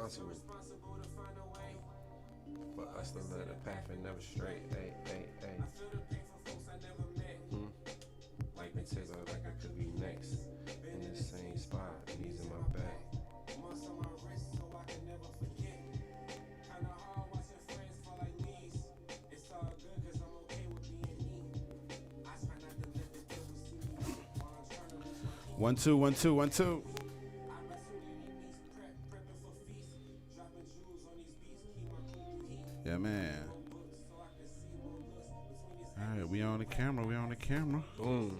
responsible for us to learn the path and never straight. Hey. Hmm. Like Nintendo, like I could be next in the same spot. Knees in my back. One, two, one, two, one, two. Yeah, man. All right, we on the camera. We on the camera. Boom.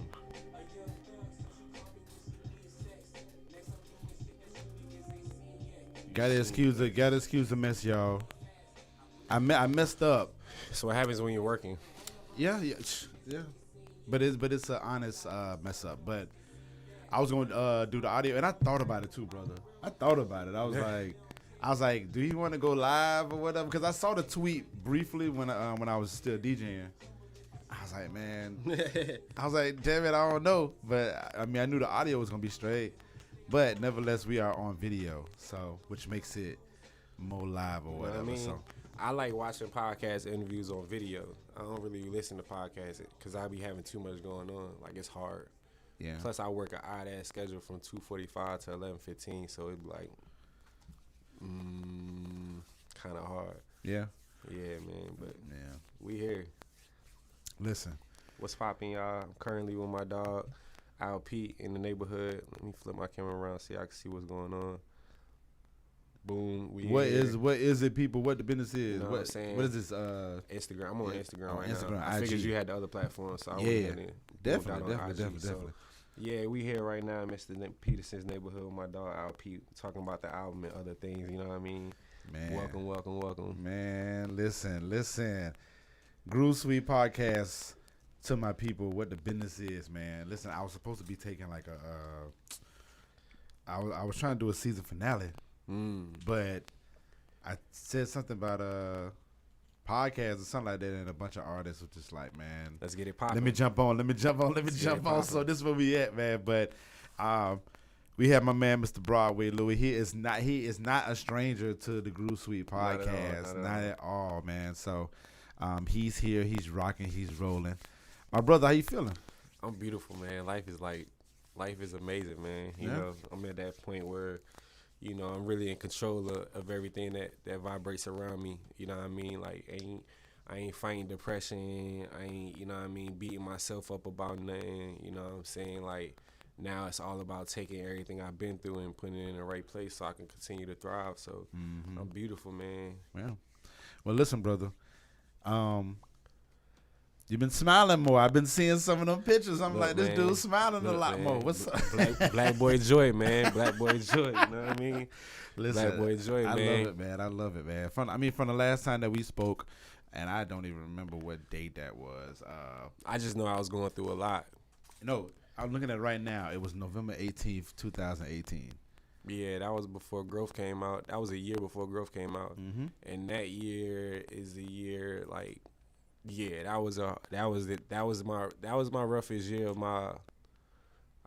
Gotta excuse the mess, y'all. I messed up. So what happens when you're working? Yeah. But it's an honest mess up. But I was gonna do the audio, and I thought about it too, brother. I thought about it. I was like, do you want to go live or whatever? Because I saw the tweet briefly when I was still DJing. I was like, man. I was like, damn it, I don't know. But I mean, I knew the audio was gonna be straight. But nevertheless, we are on video, so which makes it more live or whatever. You know what I mean? So I like watching podcast interviews on video. I don't really listen to podcasts because I be having too much going on. Like, it's hard. yeah. Plus, I work an odd ass schedule from 2:45 to 11:15, so it'd be like, kind of hard. Yeah. Yeah, man. But Yeah. we here. Listen. What's poppin', y'all? I'm currently with my dog, Al Pete, in the neighborhood. Let me flip my camera around so I can see what's going on. Boom. What is it, people? What the business is? You know what I'm saying? What is this? Instagram. I'm on Instagram right Instagram, now. I IG. figured you had the other platforms, so I Yeah, went in definitely. So, yeah, we here right now, Mr. Peterson's neighborhood with my dog Al Pete, talking about the album and other things. You know what I mean? Man. Welcome. Man, listen. Groove Sweet Podcast to my people. What the business is, man. Listen, I was supposed to be taking like I was trying to do a season finale, but I said something about a podcast or something like that, and a bunch of artists were just like, man, Let's get it poppin'. let me jump on. So this is where we at, man. But we have my man, Mr. Broadway Louie. He is not a stranger to the Groove Sweet Podcast, not at all, man. So he's here, he's rocking, he's rolling. My brother, how you feeling? I'm beautiful, man. Life is amazing, man. You Yeah. know, I'm at that point where, you know, I'm really in control of everything that vibrates around me. You know what I mean? Like, I ain't fighting depression. I ain't, you know what I mean, beating myself up about nothing. You know what I'm saying? Like, now it's all about taking everything I've been through and putting it in the right place so I can continue to thrive. So I'm beautiful, man. Yeah. Well, listen, brother. You've been smiling more. I've been seeing some of them pictures. I'm Look, like, this man. dude's smiling a Look, lot man. more. What's up? Black boy joy, man. Black boy joy. You know what I mean? Listen, Black boy joy, I man. love it, man. From the last time that we spoke, and I don't even remember what date that was. I just know I was going through a lot. No, I'm looking at it right now. It was November 18th, 2018. Yeah, that was before Growth came out. That was a year before Growth came out. Mm-hmm. And that year is the year, like, yeah, that was my roughest year of my,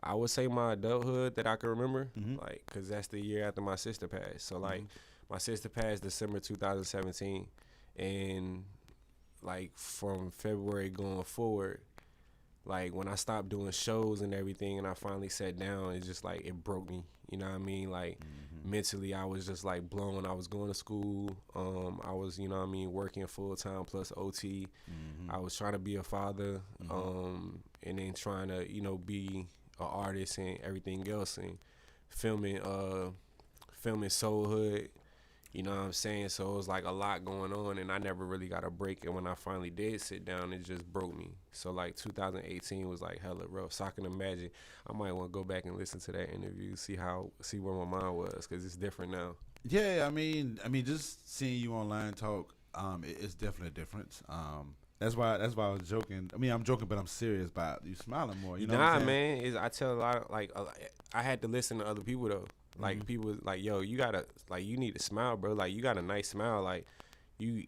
I would say, my adulthood that I can remember. Mm-hmm. Like, cause that's the year after my sister passed. So like, my sister passed December 2017, and like from February going forward, like when I stopped doing shows and everything, and I finally sat down, it's just like it broke me. You know what I mean? Like mentally, I was just like blown. I was going to school. I was, you know what I mean, working full time plus OT. I was trying to be a father, and then trying to, you know, be an artist and everything else, and filming Soul Hood. You know what I'm saying? So it was like a lot going on, and I never really got a break. And when I finally did sit down, it just broke me. So like 2018 was like hella rough. So I can imagine I might want to go back and listen to that interview, see where my mind was, because it's different now. Yeah, I mean, just seeing you online talk, it's definitely a difference. That's why I was joking. I mean, I'm joking, but I'm serious about you smiling more. You know what I'm saying? Man. I tell a lot of, like, I had to listen to other people though. Like people like, yo, you gotta, like, you need to smile, bro. Like, you got a nice smile. Like, you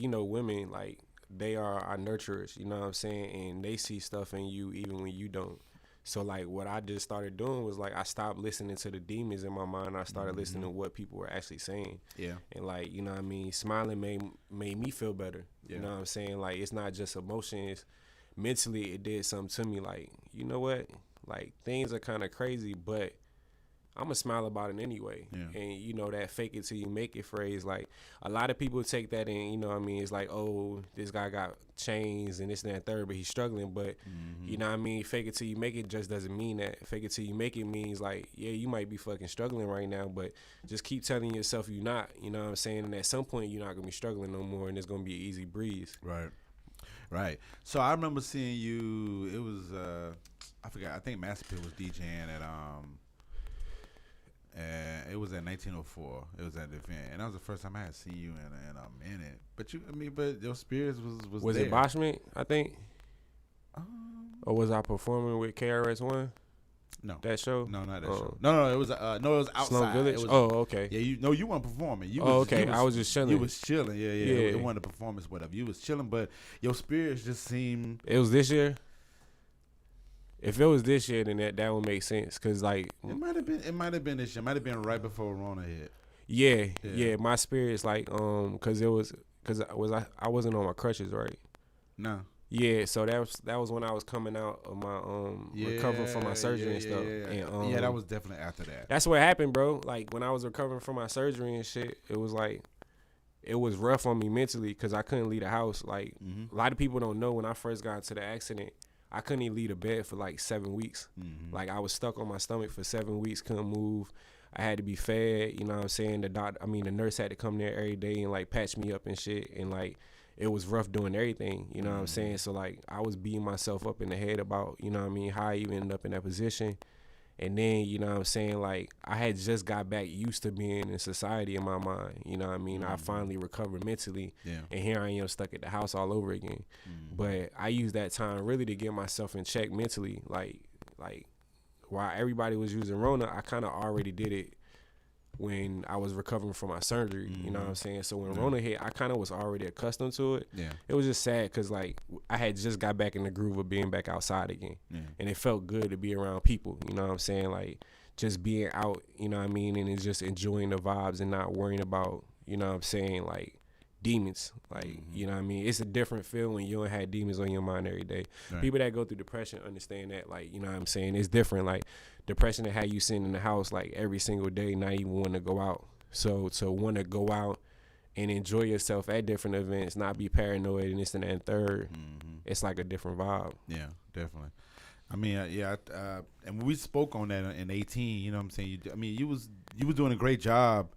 know, women, like, they are our nurturers. You know what I'm saying? And they see stuff in you even when you don't. So like what I just started doing was like I stopped listening to the demons in my mind. I started listening to what people were actually saying. Yeah. And like, you know what I mean, smiling made me feel better. Yeah. You know what I'm saying? Like it's not just emotions. Mentally it did something to me like, you know what? Like things are kind of crazy, but I'm gonna smile about it anyway. Yeah. And you know that fake it till you make it phrase, like a lot of people take that in, you know what I mean, it's like, oh, this guy got chains and this and that third, but he's struggling. But you know what I mean, fake it till you make it just doesn't mean that. Fake it till you make it means like, yeah, you might be fucking struggling right now, but just keep telling yourself you're not, you know what I'm saying? And at some point you're not gonna be struggling no more and it's gonna be an easy breeze. Right. So I remember seeing you, it was I forgot, I think Master P was DJing at it was at 1904. It was at the event, and that was the first time I had seen you in a minute. But but your spirits was there. It Boschman, I think? Or was I performing with KRS-One? No, that show. No, not that show. No, it was it was outside. Sloan Village. It was, okay. Yeah, you weren't performing. You okay. I was just chilling. You was chilling. Yeah. It wasn't a performance, whatever. You was chilling, but your spirits just seemed. It was this year. If it was this year, then that would make sense. Cause like it might have been this year. It might have been right before Rona hit. Yeah. My spirits like cause I wasn't on my crutches, right? No. Yeah, so that was when I was coming out of my recovering from my surgery and stuff. And that was definitely after that. That's what happened, bro. Like when I was recovering from my surgery and shit, it was like it was rough on me mentally because I couldn't leave the house. Like a lot of people don't know, when I first got into the accident, I couldn't even leave the bed for like 7 weeks. Like I was stuck on my stomach for 7 weeks, couldn't move. I had to be fed, you know what I'm saying? The nurse had to come there every day and like patch me up and shit, and like it was rough doing everything, you know what I'm saying? So like I was beating myself up in the head about, you know what I mean, how I even ended up in that position. And then, you know what I'm saying, like I had just got back used to being in society in my mind, you know what I mean? I finally recovered mentally, and here I am stuck at the house all over again. But I used that time really to get myself in check mentally, like while everybody was using Rona, I kind of already did it when I was recovering from my surgery, you know what I'm saying? So when Rona hit, I kind of was already accustomed to it. Yeah. It was just sad because, like, I had just got back in the groove of being back outside again. Yeah. And it felt good to be around people, you know what I'm saying? Like, just being out, you know what I mean? And it's just enjoying the vibes and not worrying about, you know what I'm saying, like, demons. Like, you know what I mean? It's a different feel when you don't have demons on your mind every day. Right. People that go through depression understand that, like, you know what I'm saying? It's different. Like, depression that had you sitting in the house, like, every single day, not even want to go out. So to want to go out and enjoy yourself at different events, not be paranoid and this and that and third, it's like a different vibe. Yeah, definitely. I mean, and when we spoke on that in 18, you know what I'm saying? You was doing a great job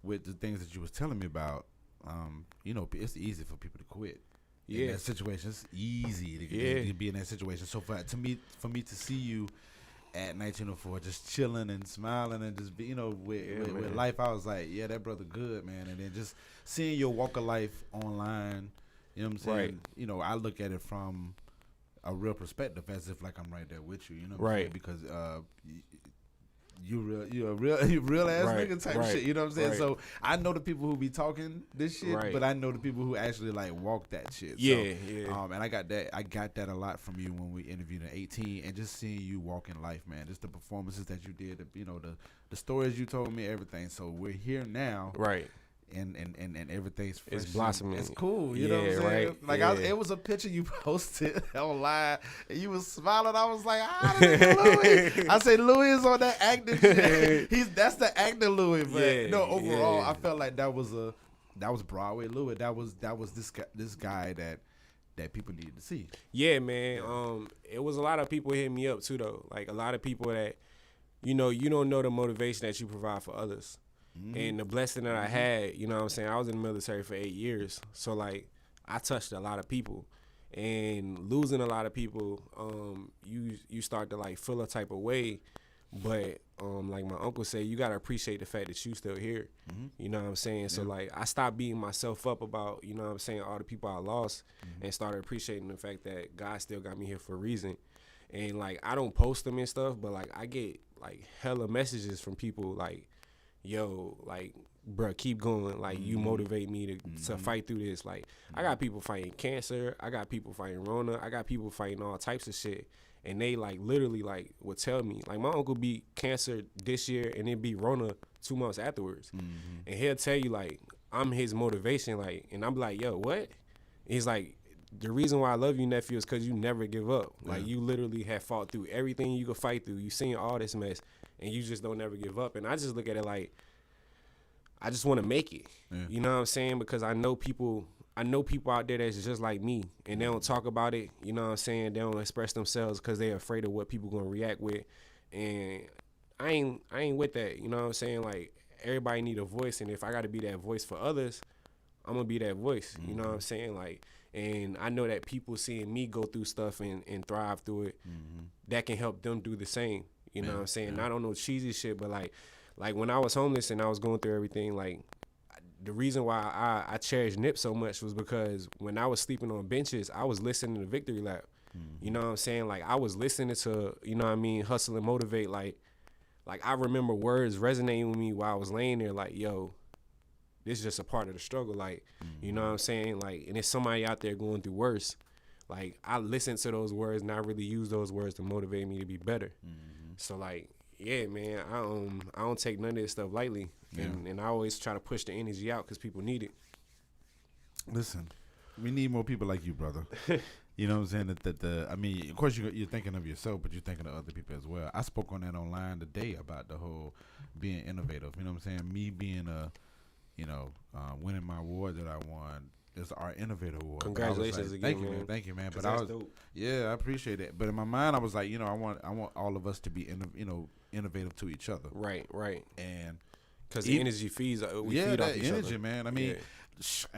with the things that you was telling me about. You know, it's easy for people to quit. In that situation, it's easy to be in that situation. So for me to see you at 1904, just chilling and smiling and just be, you know, with life, I was like, yeah, that brother good, man. And then just seeing your walk of life online, you know what I'm saying? Right. You know, I look at it from a real perspective, as if like I'm right there with you, you know what I'm saying? Because you're a real ass nigga type shit, you know what I'm saying? So I know the people who be talking this shit, but I know the people who actually like walk that shit. And I got that a lot from you when we interviewed at 18, and just seeing you walk in life, man. Just the performances that you did, you know, the stories you told me, everything. So we're here now, right? And everything's fresh. It's blossoming. It's cool, you know what I'm saying? Right. Like it was a picture you posted online, and you was smiling. I was like, Louie. I say Louie is on that acting shit. That's the actor Louie. But overall, I felt like that was Broadway Louie. That was this guy that people needed to see. Yeah, man. It was a lot of people hitting me up too, though. Like a lot of people that, you know, you don't know the motivation that you provide for others. And the blessing that I had, you know what I'm saying, I was in the military for 8 years. So, like, I touched a lot of people. And losing a lot of people, you start to, like, feel a type of way. But, like my uncle said, you got to appreciate the fact that you still here. You know what I'm saying? So, like, I stopped beating myself up about, you know what I'm saying, all the people I lost. And started appreciating the fact that God still got me here for a reason. And, like, I don't post them and stuff, but, like, I get, like, hella messages from people, like, yo, like, bro, keep going. Like, you motivate me to fight through this. Like, I got people fighting cancer. I got people fighting Rona. I got people fighting all types of shit. and they like literally like would tell me like my uncle beat cancer this year and it beat Rona 2 months afterwards, and he'll tell you like I'm his motivation, like, and I'm like, yo, what? He's like, the reason why I love you, nephew, is because you never give up. Like you literally have fought through everything you could fight through. You seen all this mess, and you just don't never give up. And I just look at it like I just want to make it. You know what I'm saying? Because I know people out there that's just like me, and they don't talk about it. You know what I'm saying? They don't express themselves because they're afraid of what people gonna react with. And I ain't with that. You know what I'm saying? Like everybody need a voice, and if I got to be that voice for others, I'm gonna be that voice. You know what I'm saying? Like, and I know that people seeing me go through stuff and thrive through it, that can help them do the same. You know what I'm saying? I don't know cheesy shit, but like when I was homeless and I was going through everything, like the reason why I cherish Nip so much was because when I was sleeping on benches, I was listening to Victory Lap. You know what I'm saying? Like I was listening to, you know what I mean, Hustle and Motivate. Like I remember words resonating with me while I was laying there. Like, yo, this is just a part of the struggle. Like, you know what I'm saying? Like, and there's somebody out there going through worse. Like I listened to those words and I really use those words to motivate me to be better. So like, yeah, man, I don't take none of this stuff lightly, and I always try to push the energy out because people need it. Listen, we need more people like you, brother. You know what I'm saying? That I mean, of course you're thinking of yourself, but you're thinking of other people as well. I spoke on that online today about the whole being innovative. You know what I'm saying? Me being winning my award that I won. It's our innovator award. Congratulations like, again, man. Thank you, man. But that's dope. I appreciate it. But in my mind, I was like, I want all of us to be, innovative to each other. Right. And because the energy feeds. We feed off each energy, other. Man. I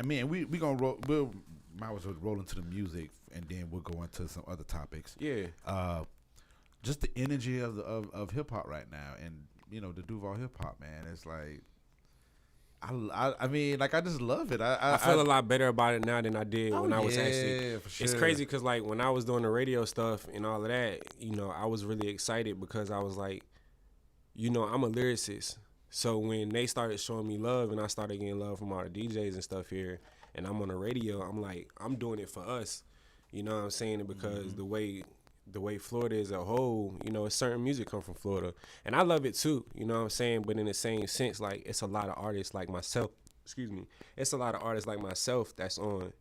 mean, we gonna roll. We'll might as well roll into the music, and then we'll go into some other topics. Yeah. Just the energy of hip hop right now, and the Duval hip hop, man. It's like. I mean, like I just love it. I feel a lot better about it now than I did when I was actually. For sure. It's crazy because like when I was doing the radio stuff and all of that, I was really excited because I was like, I'm a lyricist. So when they started showing me love and I started getting love from all the DJs and stuff here, and I'm on the radio, I'm like, I'm doing it for us. You know what I'm saying? Because the way Florida is a whole, certain music come from Florida. And I love it too, you know what I'm saying? But in the same sense, like, it's a lot of artists like myself, it's a lot of artists like myself that's on,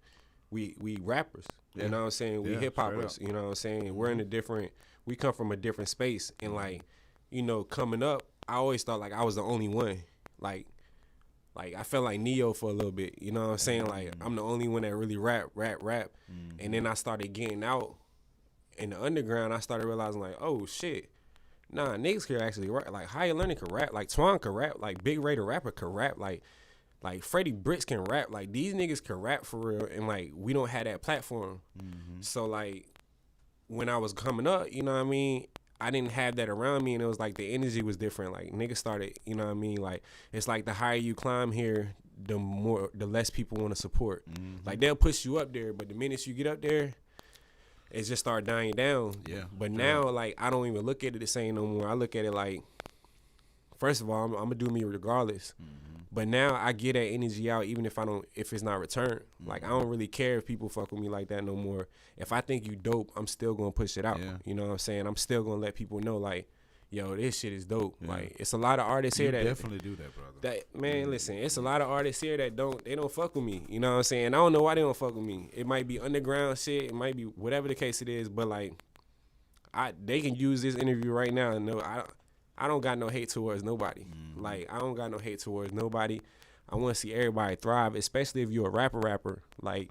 we rappers, you know what I'm saying? We hip-hoppers, you know what I'm saying? We're in we come from a different space. And like, coming up, I always thought like I was the only one. Like I felt like Neo for a little bit, you know what I'm saying? Like, I'm the only one that really rap. And then I started getting out in the underground. I started realizing like, oh shit, nah, niggas can actually rap. Like Higher Learning can rap, like Twan can rap, like Big Ray the Rapper can rap, like Freddie Bricks can rap. Like these niggas can rap for real, and like we don't have that platform. So like when I was coming up, you know what I mean, I didn't have that around me, and it was like the energy was different. Like niggas started, you know what I mean, like it's like the higher you climb here, the less people want to support. Like they'll push you up there, but the minute you get up there, it just start dying down. Yeah. But now, like, I don't even look at it the same no more. I look at it like, first of all, I'm gonna do me regardless. But now I get that energy out even if it's not returned. Like I don't really care if people fuck with me like that no more. If I think you dope, I'm still gonna push it out. You know what I'm saying? I'm still gonna let people know like, yo, this shit is dope. Like it's a lot of artists here that definitely do that, brother. Listen, it's a lot of artists here that don't fuck with me. You know what I'm saying? I don't know why they don't fuck with me. It might be underground shit. It might be whatever the case it is. But like, they can use this interview right now and know I don't got no hate towards nobody. Like I don't got no hate towards nobody. I want to see everybody thrive, especially if you're a rapper. Like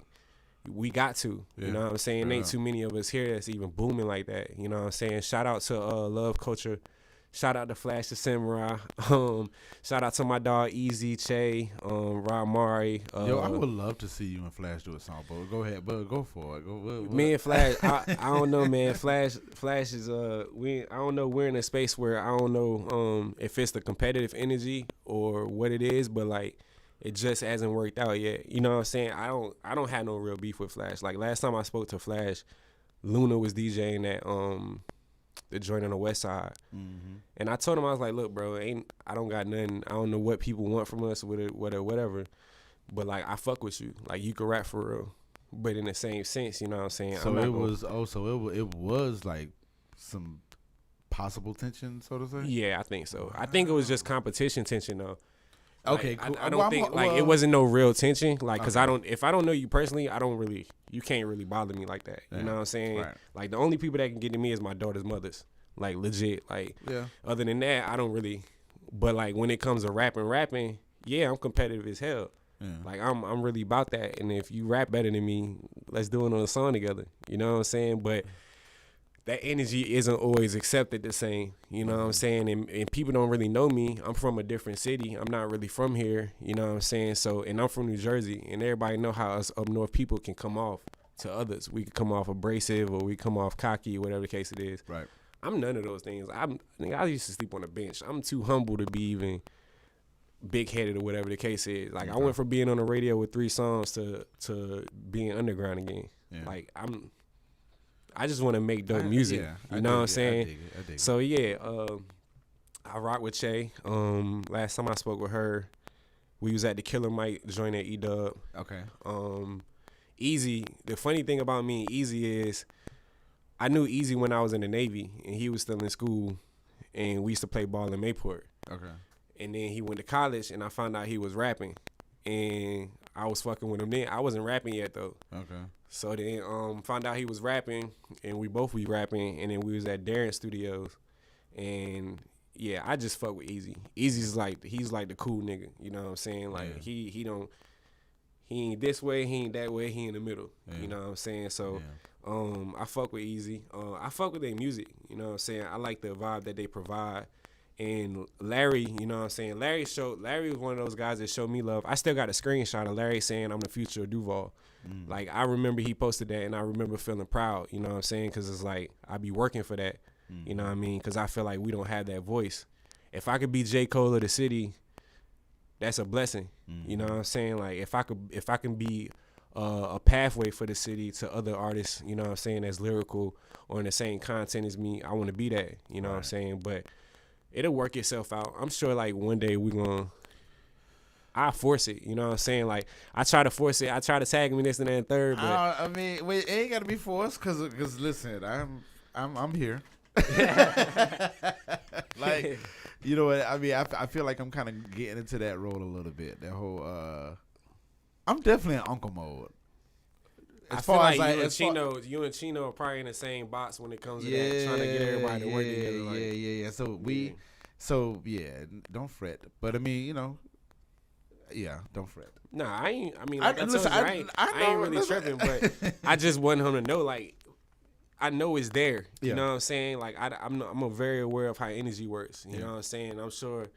we got to, you know what I'm saying? Ain't too many of us here that's even booming like that. You know what I'm saying? Shout out to Love Culture. Shout out to Flash the Samurai. Shout out to my dog Easy Che, Rob Mari. Yo, I would love to see you and Flash do a song, but go ahead, but go for it. Me and Flash, I don't know, man. Flash is I don't know. We're in a space where I don't know if it's the competitive energy or what it is, but like it just hasn't worked out yet. You know what I'm saying? I don't have no real beef with Flash. Like last time I spoke to Flash, Luna was DJing that the joint on the west side. And I told him, I was like, look, bro, I don't got nothing. I don't know what people want from us with it, whatever. But like, I fuck with you. Like, you can rap for real. But in the same sense, you know what I'm saying? So it was like some possible tension, so to say? Yeah, I think so. I think it was just competition tension though. Okay, Like, cool. I don't think it wasn't no real tension. Like, cause Okay. if I don't know you personally, you can't really bother me like that. You Yeah. know what I'm saying? Right. Like the only people that can get to me is my daughter's mothers. Like legit. Like Yeah. other than that, I don't really. But like when it comes to rapping, yeah, I'm competitive as hell. Yeah. Like I'm really about that. And if you rap better than me, let's do it on a song together. You know what I'm saying? But that energy isn't always accepted the same. You know what I'm saying? And people don't really know me. I'm from a different city. I'm not really from here. You know what I'm saying? So, and I'm from New Jersey, and everybody know how us up north people can come off to others. We could come off abrasive or we come off cocky, whatever the case it is. Right. I'm none of those things. I used to sleep on a bench. I'm too humble to be even big headed or whatever the case is. Like I went from being on the radio with 3 songs to being underground again. Yeah. Like I just want to make dope music. You know what I'm saying? I dig it. So yeah, I rock with Che. Last time I spoke with her, we was at the Killer Mike joint at E-Dub. Okay. Easy. The funny thing about me and Easy is I knew Easy when I was in the Navy and he was still in school, and we used to play ball in Mayport. Okay. And then he went to college, and I found out he was rapping, and I was fucking with him then. I wasn't rapping yet though. Okay. So then found out he was rapping, and we both rapping, and then we was at Darren Studios, and yeah, I just fuck with Easy. Easy's like he's like the cool nigga, you know what I'm saying? Like he ain't this way, he ain't that way, he in the middle. Yeah. You know what I'm saying? So I fuck with Easy. I fuck with their music, you know what I'm saying? I like the vibe that they provide. And Larry, you know what I'm saying? Larry was one of those guys that showed me love. I still got a screenshot of Larry saying I'm the future of Duval. Like, I remember he posted that, and I remember feeling proud, you know what I'm saying? Because it's like, I be working for that, you know what I mean? Because I feel like we don't have that voice. If I could be J. Cole of the city, that's a blessing, you know what I'm saying? Like, if I can be a pathway for the city to other artists, you know what I'm saying, that's lyrical or in the same content as me, I want to be that, you know what I'm saying? But it'll work itself out. I'm sure, like, one day I force it, you know what I'm saying? Like, I try to force it. I try to tag me this and that and third, but I mean, wait, it ain't got to be forced because listen, I'm here. Like, you know what? I mean, I feel like I'm kind of getting into that role a little bit. That whole, I'm definitely in uncle mode. I feel like you and Chino are probably in the same box when it comes to that, trying to get everybody to work together. Like, So don't fret. But I mean, you know, don't fret. Nah, I ain't. I mean, like I ain't really tripping, but I just want him to know, like, I know it's there. You know what I'm saying? Like, I'm very aware of how energy works. You know what I'm saying? I'm sure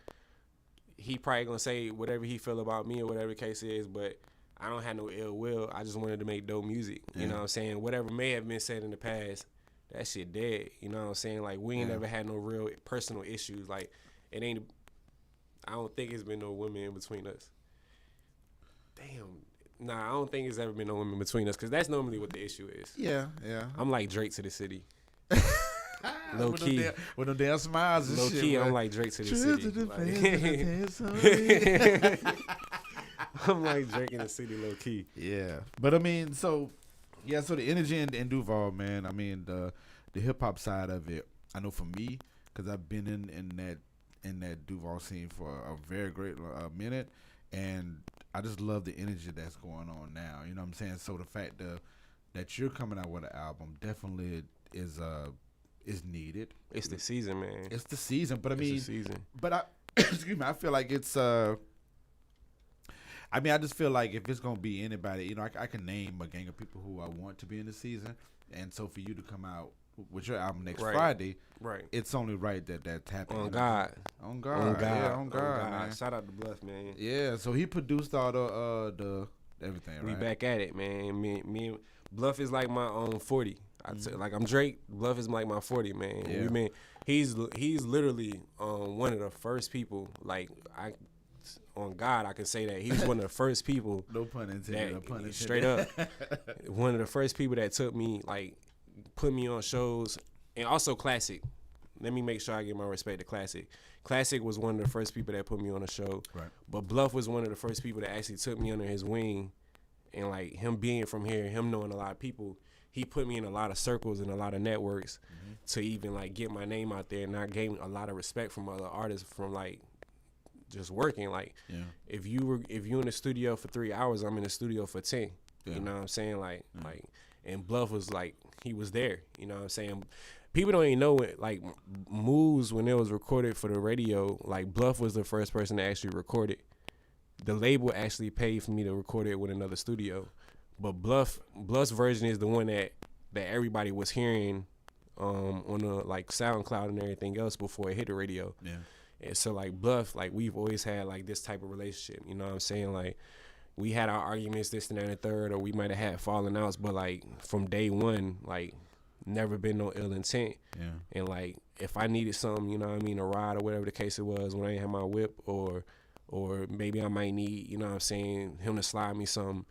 he probably gonna say whatever he feel about me or whatever the case is, but I don't have no ill will. I just wanted to make dope music. You know what I'm saying? Whatever may have been said in the past, that shit dead. You know what I'm saying? Like, we ain't never had no real personal issues. Like, I don't think it's been no women in between us. Damn. Nah, I don't think it's ever been no women between us, because that's normally what the issue is. Yeah. I'm like Drake to the city. Low key. With them damn smiles and shit. Low key, I'm like Drake to the city. I'm like Drake in the city, low key. Yeah. But I mean, so the energy in Duval, man, I mean, the hip hop side of it, I know for me, because I've been in that Duval scene for a very great minute, and I just love the energy that's going on now. You know what I'm saying? So the fact that you're coming out with an album definitely is needed. It's the season, man. It's the season, but I mean, it's the season. But excuse me, I feel like it's I mean, I just feel like if it's gonna be anybody, you know, I can name a gang of people who I want to be in the season, and so for you to come out with your album next Friday, right? It's only right that that's happening. On Gawd. Yeah, on Gawd, man. Shout out to Bluff, man. Yeah, so he produced all the everything. Right? We back at it, man. Me and Bluff is like my 40. Like, I'm Drake. Bluff is like my 40, man. Yeah. He's literally one of the first people. Like, on God, I can say that he's one of the first people. No pun intended. No pun intended. Straight up, one of the first people that took me, like, put me on shows, and also Classic. Let me make sure I give my respect to Classic. Classic was one of the first people that put me on a show. Right. But Bluff was one of the first people that actually took me under his wing, and like him being from here, him knowing a lot of people, he put me in a lot of circles and a lot of networks to even like get my name out there, and I gained a lot of respect from other artists from like just working. Like if you in the studio for 3 hours, I'm in the studio for 10. You know what I'm saying? Like and Bluff was like, he was there. You know what I'm saying? People don't even know it. Like Moves, when it was recorded for the radio, like Bluff was the first person to actually record it. The label actually paid for me to record it with another studio, but Bluff's version is the one that everybody was hearing on the like SoundCloud and everything else before it hit the radio. Yeah. And so like Bluff, like we've always had like this type of relationship. You know what I'm saying? Like we had our arguments, this and that and the third, or we might have had falling outs, but like from day one, like never been no ill intent. Yeah. And like if I needed something, you know what I mean, a ride or whatever the case it was when I didn't have my whip, or maybe I might need, you know what I'm saying, him to slide me something,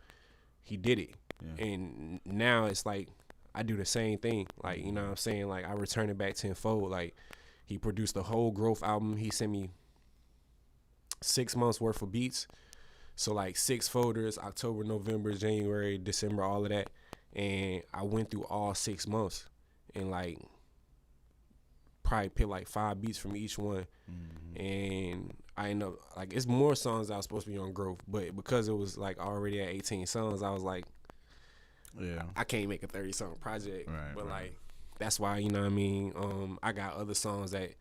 he did it. Yeah. And now it's like I do the same thing. Like, you know what I'm saying? Like I return it back tenfold. Like he produced the whole Growth album. He sent me 6 months worth of beats. So like 6 folders, October, November, January, December, all of that. And I went through all 6 months and like probably picked like 5 beats from each one. And I ended up like, it's more songs that I was supposed to be on Growth, but because it was like already at 18 songs, I was like, I can't make a 30-song project. Right, but like that's why, you know what I mean, I got other songs that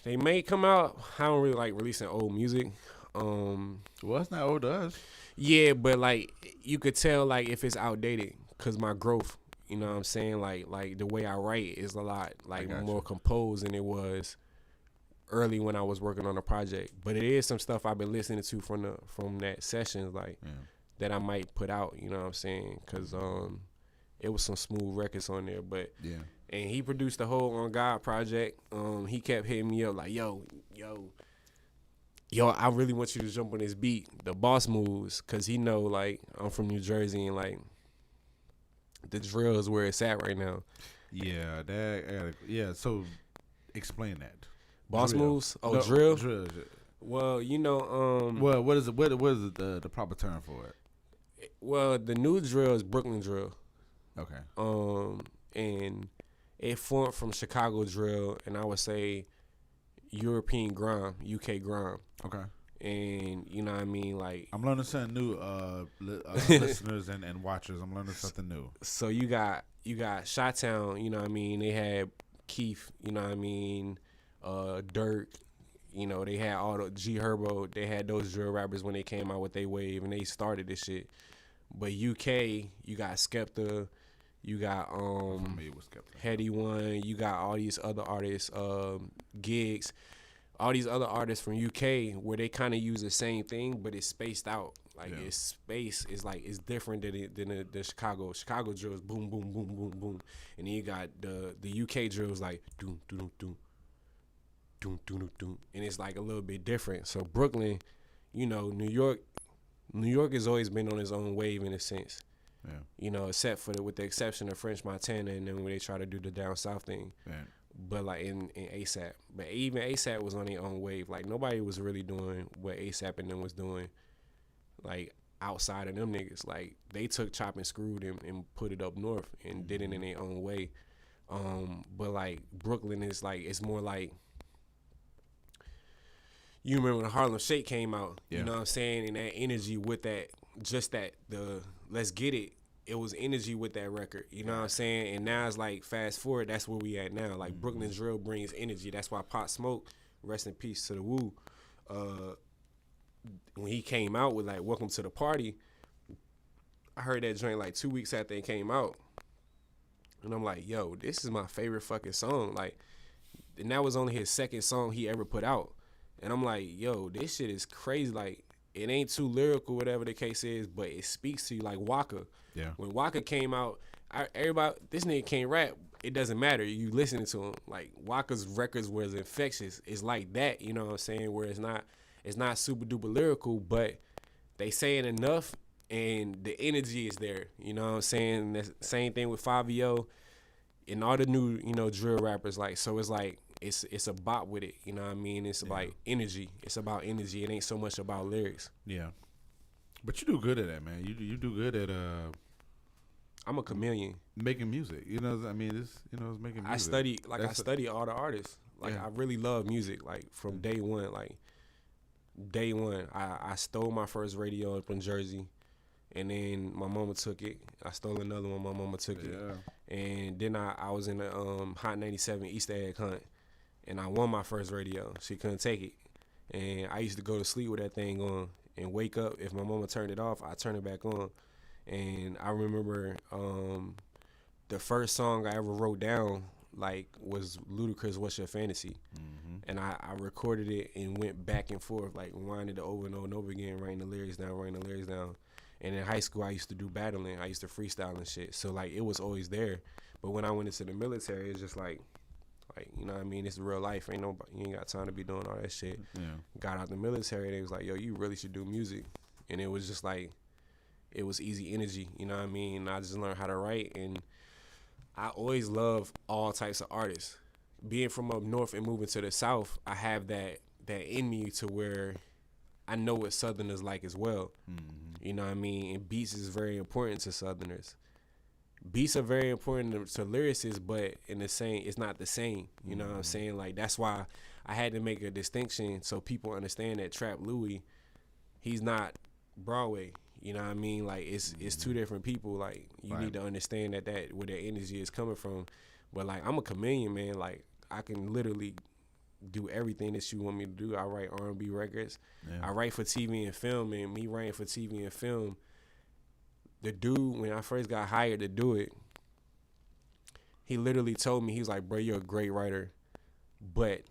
they may come out. I don't really like releasing old music. Well, it's not old to us. Yeah, but like you could tell like if it's outdated because my growth, you know what I'm saying, like the way I write is a lot like more composed than it was early when I was working on a project. But it is some stuff I've been listening to from that session, like that I might put out, you know what I'm saying, because it was some smooth records on there. But and he produced the whole On Gawd project. He kept hitting me up like, yo, I really want you to jump on this beat, the Boss Moves, because he know, like, I'm from New Jersey, and, like, the drill is where it's at right now. Yeah, so explain that. Boss drill. Moves? Oh, no, drill? Drill. Well, you know, well, what is the proper term for it? Well, the new drill is Brooklyn drill. Okay. And it formed from Chicago drill, and I would say European grime, UK grime. Okay. And you know what I mean, like I'm learning something new, listeners and watchers. I'm learning something new. So you got Chi-Town, you know what I mean. They had Keith, you know what I mean, Dirk, you know, they had all the G Herbo. They had those drill rappers when they came out with their wave and they started this shit. But UK, you got Skepta, you got Heady One, you got all these other artists, Gigs, all these other artists from UK where they kind of use the same thing, but it's spaced out. Like it's space is like it's different than the Chicago. Chicago drill is boom, boom, boom, boom, boom, and then you got the UK drill is like doom, doom, doom, doom, doom, doom, and it's like a little bit different. So Brooklyn, you know, New York has always been on its own wave in a sense. Yeah. You know, except with the exception of French Montana, and then when they try to do the down south thing. Yeah. But like in ASAP, but even ASAP was on their own wave. Like nobody was really doing what ASAP and them was doing, like outside of them niggas. Like they took Chop and Screwed and put it up north and did it in their own way. But like Brooklyn is like, it's more like, you remember when Harlem Shake came out, you know what I'm saying, and that energy with that, just that the Let's Get It. It was energy with that record, you know what I'm saying? And now it's like, fast forward, that's where we at now. Like, Brooklyn drill brings energy. That's why Pop Smoke, rest in peace to the Woo, when he came out with, like, Welcome to the Party, I heard that joint, like, 2 weeks after it came out. And I'm like, yo, this is my favorite fucking song. Like, and that was only his second song he ever put out. And I'm like, yo, this shit is crazy. Like, it ain't too lyrical, whatever the case is, but it speaks to you like Waka. Yeah. When Waka came out, everybody, this nigga can't rap. It doesn't matter. You listening to him. Like, Waka's records was infectious. It's like that, you know what I'm saying? Where it's not super duper lyrical, but they saying enough and the energy is there. You know what I'm saying? The same thing with Fabio and all the new, you know, drill rappers. Like, so it's like, it's a bop with it, you know what I mean? It's like energy. It's about energy. It ain't so much about lyrics. Yeah. But you do good at that, man. You do good at I'm a chameleon. Making music, you know. I mean, it's it's making music. I study all the artists. Like I really love music. Like from day one. Like day one, I stole my first radio up in Jersey, and then my mama took it. I stole another one. My mama took it, and then I was in the Hot 97 Easter egg hunt, and I won my first radio. She couldn't take it, and I used to go to sleep with that thing on and wake up. If my mama turned it off, I turn it back on, and I remember the first song I ever wrote down like was Ludacris, "What's Your Fantasy," and I recorded it and went back and forth, like rewinded it over and over and over again, writing the lyrics down. And in high school, I used to do battling. I used to freestyle and shit. So like it was always there. But when I went into the military, it's just like you know what I mean? It's real life. You ain't got time to be doing all that shit. Yeah. Got out the military, and it was like, yo, you really should do music. And it was just like, it was easy energy. You know what I mean? I just learned how to write, and I always love all types of artists. Being from up north and moving to the south, I have that in me to where I know what Southerners like as well. You know what I mean? And beats is very important to Southerners. Beats are very important to lyricists, but it's not the same. You know what I'm saying? Like that's why I had to make a distinction so people understand that Trap Louie, he's not Broadway. You know what I mean? Like it's two different people. Like you need to understand that where their energy is coming from. But like I'm a chameleon, man. Like I can literally do everything that you want me to do. I write R&B records. Yeah. I write for TV and film, and me writing for TV and film, the dude, when I first got hired to do it, he literally told me, he was like, bro, you're a great writer, but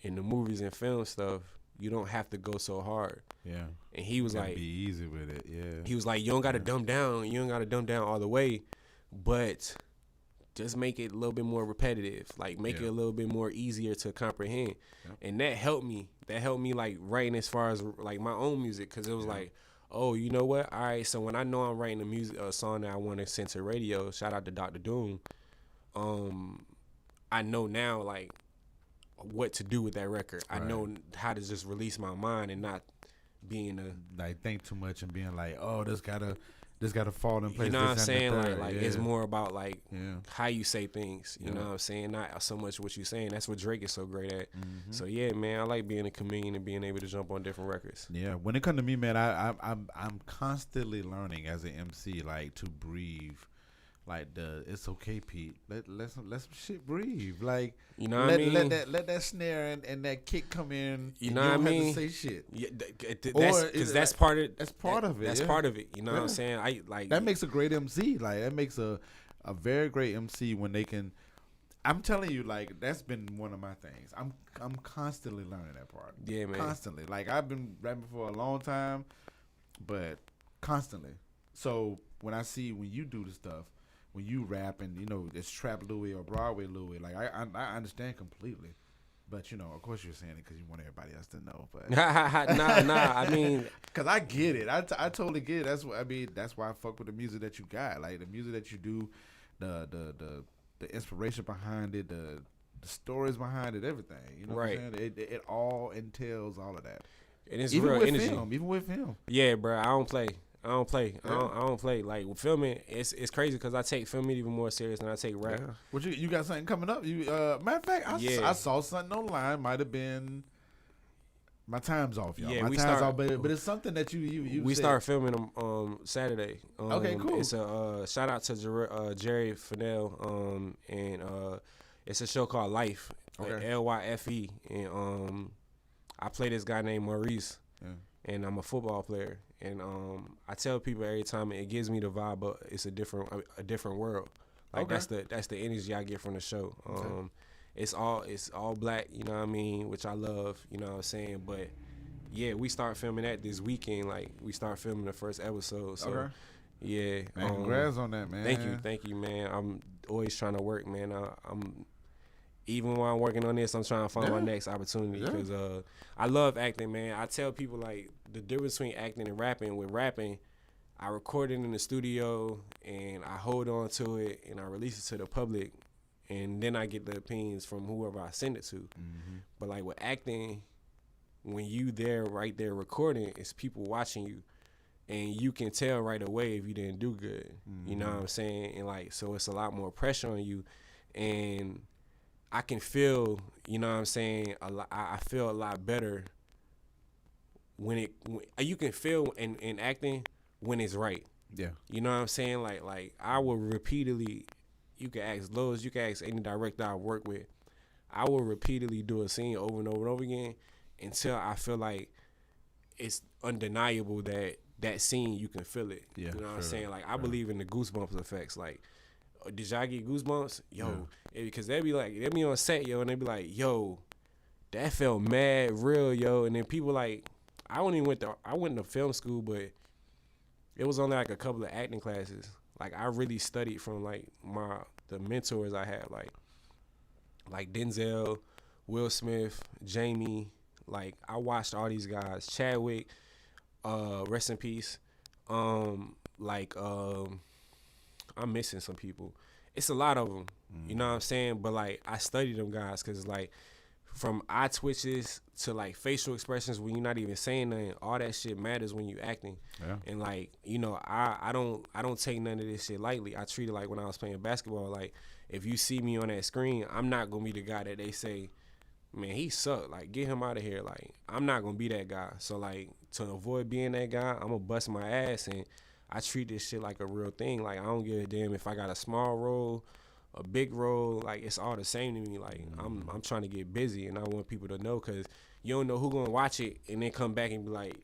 in the movies and film stuff, you don't have to go so hard. Yeah. And he was like, be easy with it. Yeah. He was like, you don't got to dumb down. You don't got to dumb down all the way, but just make it a little bit more repetitive. Like make it a little bit more easier to comprehend. Yeah. And that helped me. That helped me like writing as far as like my own music. Cause it was like, oh, you know what? All right. So when I know I'm writing a song that I want to send to radio, shout out to Dr. Doom. I know now like what to do with that record. Right. I know how to just release my mind and not being like think too much and being like, oh, this gotta fall in place. You know what I'm saying? Like it's more about like how you say things. You know what I'm saying? Not so much what you're saying. That's what Drake is so great at. So yeah, man, I like being a comedian and being able to jump on different records. Yeah, when it comes to me, man, I'm constantly learning as an MC, like to breathe. Like it's okay, Pete. Let some shit breathe. Like you know what I mean. Let that snare and that kick come in. You know what I mean. Have to say shit. Yeah, that's part of it. That's part of it. That's part of it. You know what I'm saying. I like that makes a great MC. Like that makes a very great MC when they can. I'm telling you, like that's been one of my things. I'm constantly learning that part. Yeah, man. Constantly. Like I've been rapping for a long time, but constantly. So when you do the stuff. When you rap and, you know, it's Trap Louie or Broadway Louie, like, I understand completely. But, you know, of course you're saying it because you want everybody else to know. But nah, I mean. Because I get it. I totally get it. That's why I fuck with the music that you got. Like, the music that you do, the inspiration behind it, the stories behind it, everything. You know what I'm saying? It all entails all of that. And it's real energy. Even with film. Yeah, bro, I don't play. I don't play. Like with filming, it's crazy because I take filming even more serious than I take rap. Yeah. What you got something coming up? You matter of fact, I saw something online. Might have been my time's off, y'all. Yeah, off, but it's something that you we start filming them Saturday. Okay, cool. It's a shout out to Jerry Fennell. And it's a show called Life. Okay. LYFE, and I play this guy named Maurice, and I'm a football player. And I tell people every time it gives me the vibe, but it's a different world. Like that's the energy I get from the show. It's all black, you know what I mean, which I love, you know what I'm saying. But yeah, we start filming that this weekend. Like we start filming the first episode. So yeah, man, congrats on that, man. Thank you, man. I'm always trying to work, man. I'm even while I'm working on this, I'm trying to find my next opportunity because I love acting, man. I tell people like the difference between acting and rapping. With rapping, I record it in the studio and I hold on to it and I release it to the public, and then I get the opinions from whoever I send it to. But like with acting, when you right there recording, it's people watching you. and you can tell right away if you didn't do good. You know what I'm saying? And like, so it's a lot more pressure on you, and I can feel, you know what I'm saying, I feel a lot better when you can feel in acting when it's right. Yeah. You know what I'm saying? Like I will repeatedly, you can ask Lowe's, you can ask any director I work with, I will repeatedly do a scene over and over and over again until I feel like it's undeniable that scene, you can feel it. Yeah, you know what I'm saying? Like, I believe in the goosebumps effects. Like, did y'all get goosebumps? Yo, because they be on set, yo, and they be like, yo, that felt mad real, yo. And then people like, I went to film school, but it was only like a couple of acting classes. Like, I really studied from like the mentors I had, like Denzel, Will Smith, Jamie. Like, I watched all these guys, Chadwick, rest in peace. I'm missing some people. It's a lot of them, you know what I'm saying? But like, I studied them guys because like, from eye twitches to like facial expressions when you're not even saying nothing, all that shit matters when you acting. Yeah. And like, you know, I don't take none of this shit lightly. I treat it like when I was playing basketball. Like, if you see me on that screen, I'm not gonna be the guy that they say, man, he sucked. Like, get him out of here. Like, I'm not gonna be that guy. So like, to avoid being that guy, I'm gonna bust my ass, and I treat this shit like a real thing. Like, I don't give a damn if I got a small role, a big role. Like, it's all the same to me. Like, I'm trying to get busy, and I want people to know, because you don't know who gonna watch it and then come back and be like,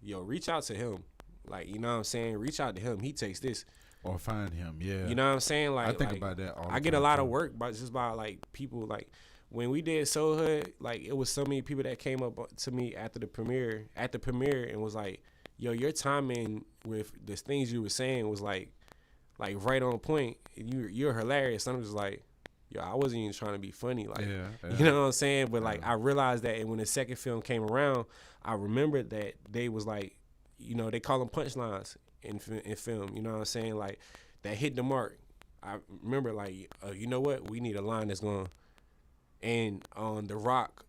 yo, reach out to him. Like, you know what I'm saying? Reach out to him. He takes this. Or find him, yeah. You know what I'm saying? Like, I think about that all the time. I get a lot of work by like people, like, when we did Soul Hood, like, it was so many people that came up to me after the premiere, and was like, yo, your timing with the things you were saying was like right on point. You're hilarious. And I'm just like, yo, I wasn't even trying to be funny. Like, you know what I'm saying? But like, I realized that, and when the second film came around, I remembered that they was like, you know, they call them punchlines in film. You know what I'm saying? Like, that hit the mark. I remember, like, you know what? We need a line that's going. And on The Rock,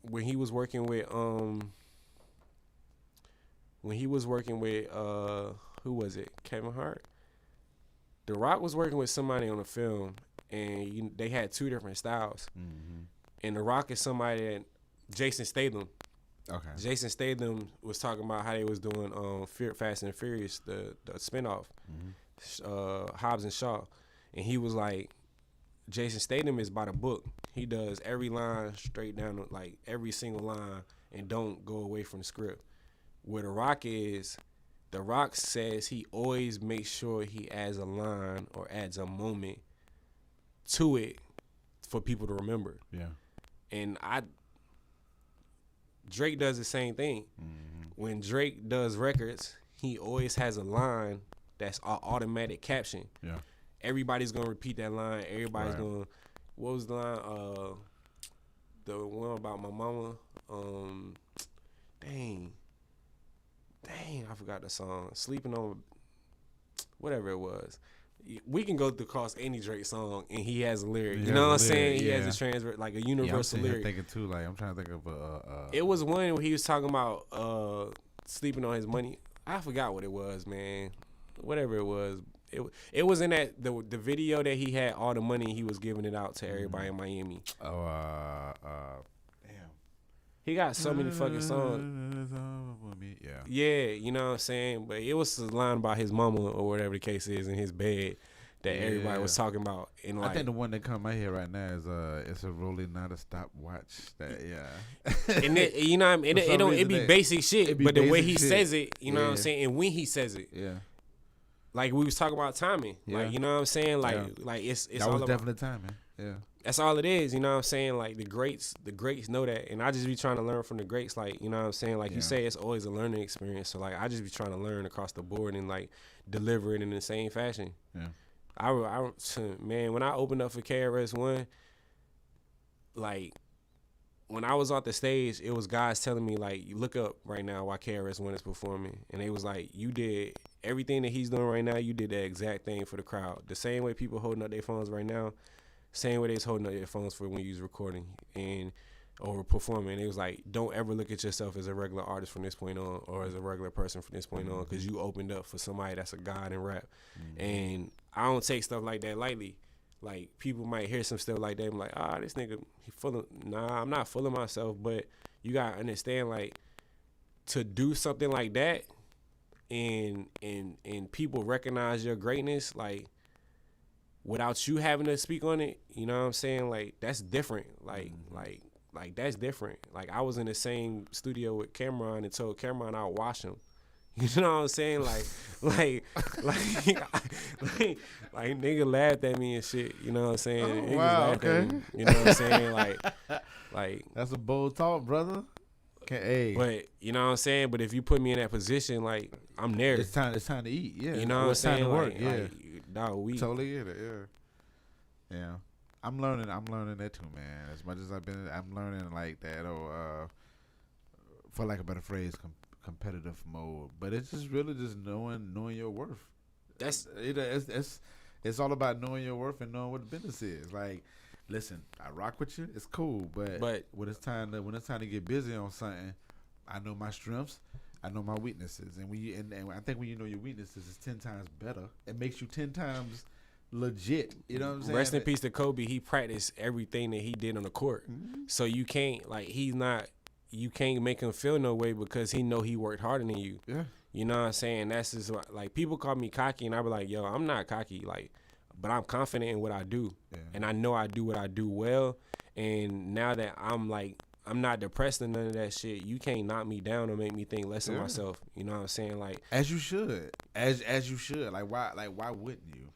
when he was working with who was it? Kevin Hart. The Rock was working with somebody on the film, and they had two different styles. Mm-hmm. And The Rock is somebody that Jason Statham. Okay. Jason Statham was talking about how they was doing Fast and Furious, the spinoff, Hobbs and Shaw, and he was like, Jason Statham is by the book. He does every line straight down, like every single line, and don't go away from the script. Where The Rock is, The Rock says he always makes sure he adds a line or adds a moment to it for people to remember. Yeah. And Drake does the same thing. Mm-hmm. When Drake does records, he always has a line that's an automatic caption. Yeah. Everybody's gonna repeat that line. Everybody's gonna. What was the line? The one about my mama. Dang, I forgot the song. Sleeping on, whatever it was. We can go across any Drake song, and he has a lyric. You know what I'm saying? He has a transfer, like a universal lyric. I'm thinking too. Like, I'm trying to think of It was one where he was talking about sleeping on his money. I forgot what it was, man. Whatever it was. It was in that the video that he had all the money, he was giving it out to everybody in Miami. Damn. He got so many fucking songs. Yeah, you know what I'm saying? But it was a line about his mama or whatever the case is in his bed that everybody was talking about. And like, I think the one that come in my head right now is it's a rolling, not a stopwatch. That and it, you know what I mean? It be basic shit, but the way he says it, you know what I'm saying? And when he says it. Yeah. Like, we was talking about timing. Like, you know what I'm saying? Like it's that all was about definitely timing. Yeah. That's all it is, you know what I'm saying? Like, the greats know that, and I just be trying to learn from the greats. Like, you know what I'm saying? Like, you say, it's always a learning experience. So like, I just be trying to learn across the board and like deliver it in the same fashion. Yeah. Man, when I opened up for KRS-One, like, when I was off the stage, it was guys telling me, like, you look up right now while KRS-One is performing. And they was like, you did everything that he's doing right now, you did the exact thing for the crowd. The same way people holding up their phones right now, same way they was holding up their phones for when you was recording. And or performing. It was like, don't ever look at yourself as a regular artist from this point on, or as a regular person from this point on, because you opened up for somebody that's a god in rap. And I don't take stuff like that lightly. Like, people might hear some stuff like that and be like, this nigga, he full of, nah, I'm not full of myself. But you gotta understand, like, to do something like that and people recognize your greatness, like, without you having to speak on it, you know what I'm saying? Like, that's different. Like that's different. Like, I was in the same studio with Cameron and told Cameron I'll wash him. You know what I'm saying? Like nigga laughed at me and shit. You know what I'm saying? Oh, wow, okay. You know what I'm saying? Like that's a bold talk, brother. Hey. But you know what I'm saying? But if you put me in that position, like, I'm there. It's time to eat. Yeah. You know what I'm saying? Time to work. Like, yeah. Dog, we totally get it. Yeah. Yeah. I'm learning that too, man. As much as I'm learning like that, or for lack of a better phrase, competitive mode. But it's just really just knowing your worth. It's all about knowing your worth and knowing what the business is. Like, listen, I rock with you. It's cool, but when it's time to get busy on something, I know my strengths. I know my weaknesses, and I think when you know your weaknesses, it's 10 times better. It makes you 10 times legit. You know what I'm saying? Rest in peace to Kobe. He practiced everything that he did on the court, so you can't you can't make him feel no way because he know he worked harder than you. Yeah. You know what I'm saying? That's just like, people call me cocky, and I be like, yo, I'm not cocky, like, but I'm confident in what I do, and I know I do what I do well. And now that I'm not depressed and none of that shit, you can't knock me down or make me think less of myself. You know what I'm saying? Like, as you should, as you should. Like, why wouldn't you?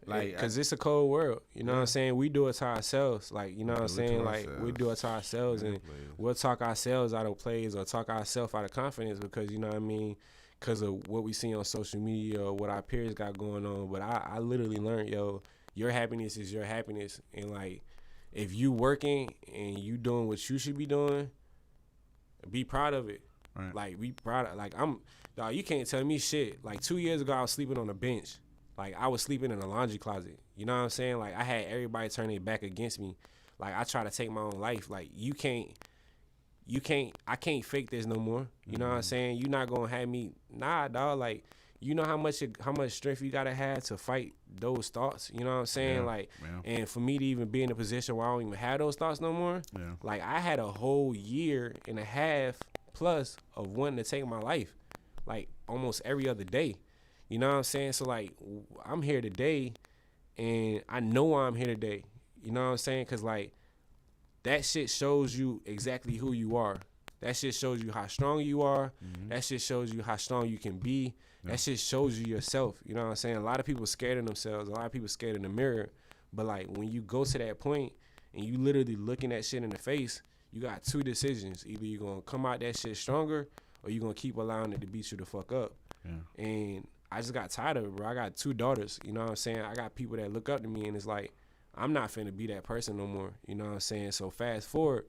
Like, because it's a cold world. You know what I'm saying? We do it to ourselves. Like, you know what I'm saying? Like, we do it to ourselves, and we'll talk ourselves out of plays or talk ourselves out of confidence because, you know what I mean, because of what we see on social media or what our peers got going on. But I literally learned, yo, your happiness is your happiness. And, like, if you working and you doing what you should be doing, be proud of it. Right. Like, be proud of, like, dog, you can't tell me shit. Like, 2 years ago, I was sleeping on a bench. Like, I was sleeping in a laundry closet. You know what I'm saying? Like, I had everybody turn their back against me. Like, I try to take my own life. Like, I can't fake this no more. You know what I'm saying? You not gonna have me, nah, dog. Like, you know how much strength you gotta have to fight those thoughts. You know what I'm saying? And for me to even be in a position where I don't even have those thoughts no more. Yeah. Like, I had a whole year and a half plus of wanting to take my life, like, almost every other day. You know what I'm saying? So, like, I'm here today, and I know why I'm here today. You know what I'm saying? Because, like, that shit shows you exactly who you are. That shit shows you how strong you are. That shit shows you how strong you can be. That shit shows you yourself. You know what I'm saying? A lot of people scared of themselves. A lot of people scared in the mirror. But, like, when you go to that point and you literally looking that shit in the face, you got two decisions. Either you're going to come out that shit stronger or you're going to keep allowing it to beat you the fuck up. Yeah. And I just got tired of it, bro. I got 2 daughters, you know what I'm saying? I got people that look up to me, and it's like, I'm not finna be that person no more, you know what I'm saying? So fast forward,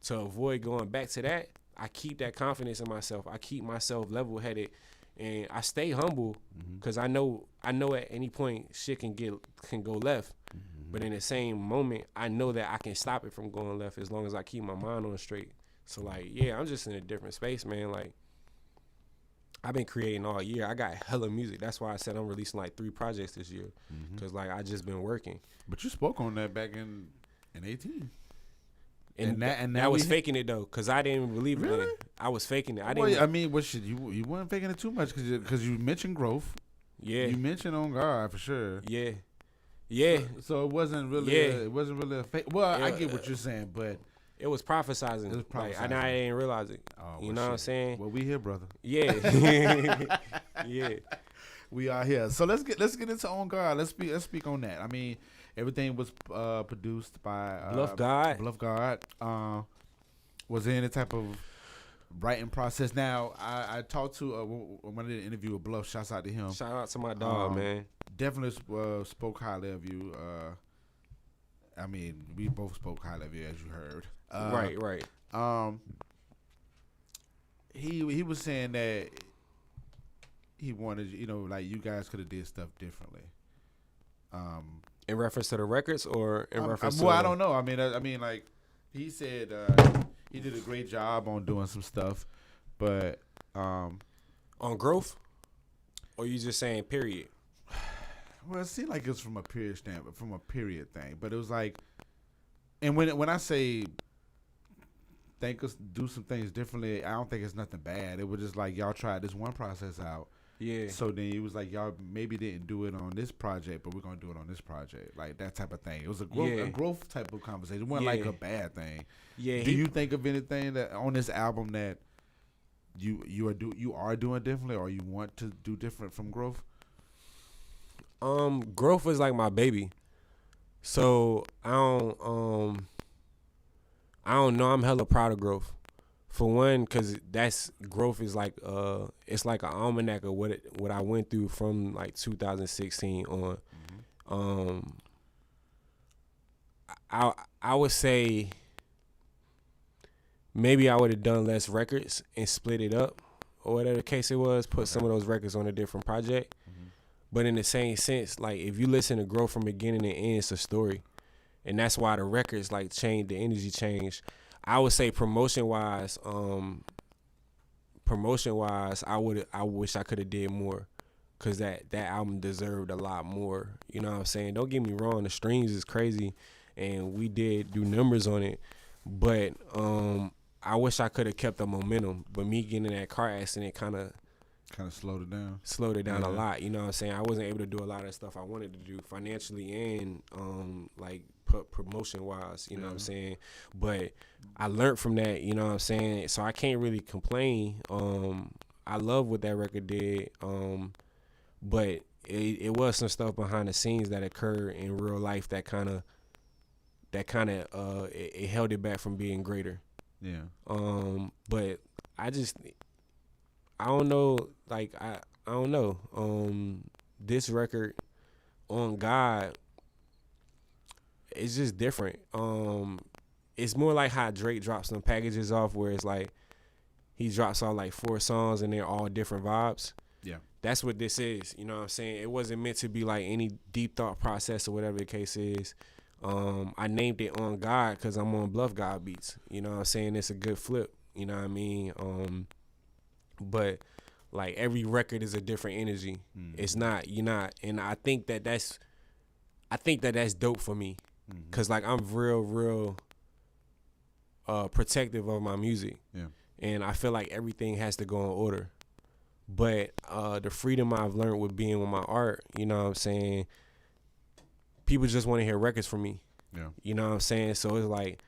to avoid going back to that, I keep that confidence in myself. I keep myself level-headed, and I stay humble because I know at any point shit can go left. But in the same moment, I know that I can stop it from going left as long as I keep my mind on straight. So, like, yeah, I'm just in a different space, man. Like, I've been creating all year. I got hella music. That's why I said I'm releasing like 3 projects this year. Because, like, I just been working. But you spoke on that back in 18. And I was faking it, though, because I didn't believe it. I was faking it. I mean, what shit? You weren't faking it too much because you mentioned growth. Yeah. You mentioned On Gawd for sure. Yeah. Yeah. So it wasn't really a fake. Well, I get what you're saying, but it was prophesizing. Like, and I didn't realize it. Oh, you know what I'm saying? Well, we here, brother. Yeah. Yeah. We are here. So let's get into On Gawd. Let's speak on that. I mean, everything was produced by Bluff God. Bluff God. Was there any type of writing process? Now, I talked to when I did an interview with Bluff. Shouts out to him. Shout out to my dog, man. Definitely spoke highly of you. I mean, we both spoke highly of you, as you heard. Right. He was saying that he wanted, like, you guys could have did stuff differently. In reference to the records or in reference to... Well, I don't know. I mean, like, he said he did a great job on doing some stuff, but On growth, or you just saying period? well, it seemed like it was from a period standpoint, from a period thing. But it was like, and when I say think us do some things differently, I don't think it's nothing bad. It was just like y'all tried this one process out. Yeah. So then it was like y'all maybe didn't do it on this project, but we're gonna do it on this project, like that type of thing. It was a growth type of conversation. It wasn't like a bad thing. Yeah. Do you think of anything that on this album that you are doing differently, or you want to do different from growth? Growth is like my baby, so I don't know. I'm hella proud of growth. For one, cause that's growth is like it's like an almanac of what I went through from like 2016 on. I would say maybe I would have done less records and split it up, or whatever the case it was. Put some of those records on a different project. But in the same sense, like if you listen to growth from beginning to end, it's a story, and that's why the records like change, the energy changed. I would say promotion wise, I wish I could have did more, cause that album deserved a lot more. You know what I'm saying? Don't get me wrong, the streams is crazy, and we did do numbers on it, but I wish I could have kept the momentum. But me getting in that car accident kind of slowed it down. A lot. You know what I'm saying? I wasn't able to do a lot of stuff I wanted to do financially and like promotion wise. You know what I'm saying? But I learned from that. You know what I'm saying? So I can't really complain. I love what that record did. But it was some stuff behind the scenes that occurred in real life that kind of it held it back from being greater. Yeah. But I don't know, like I don't know. This record, On Gawd, it's just different. It's more like how Drake drops some packages off, where it's like he drops off like 4 songs and they're all different vibes. Yeah. That's what this is. You know what I'm saying? It wasn't meant to be like any deep thought process or whatever the case is. I named it On Gawd because I'm on Bluff God beats. You know what I'm saying? It's a good flip. You know what I mean? But like every record is a different energy. It's not, and I think that's dope for me, cause like I'm real protective of my music. Yeah. And I feel like everything has to go in order. But the freedom I've learned with being with my art, you know what I'm saying? People just want to hear records from me. Yeah. You know what I'm saying? So it's like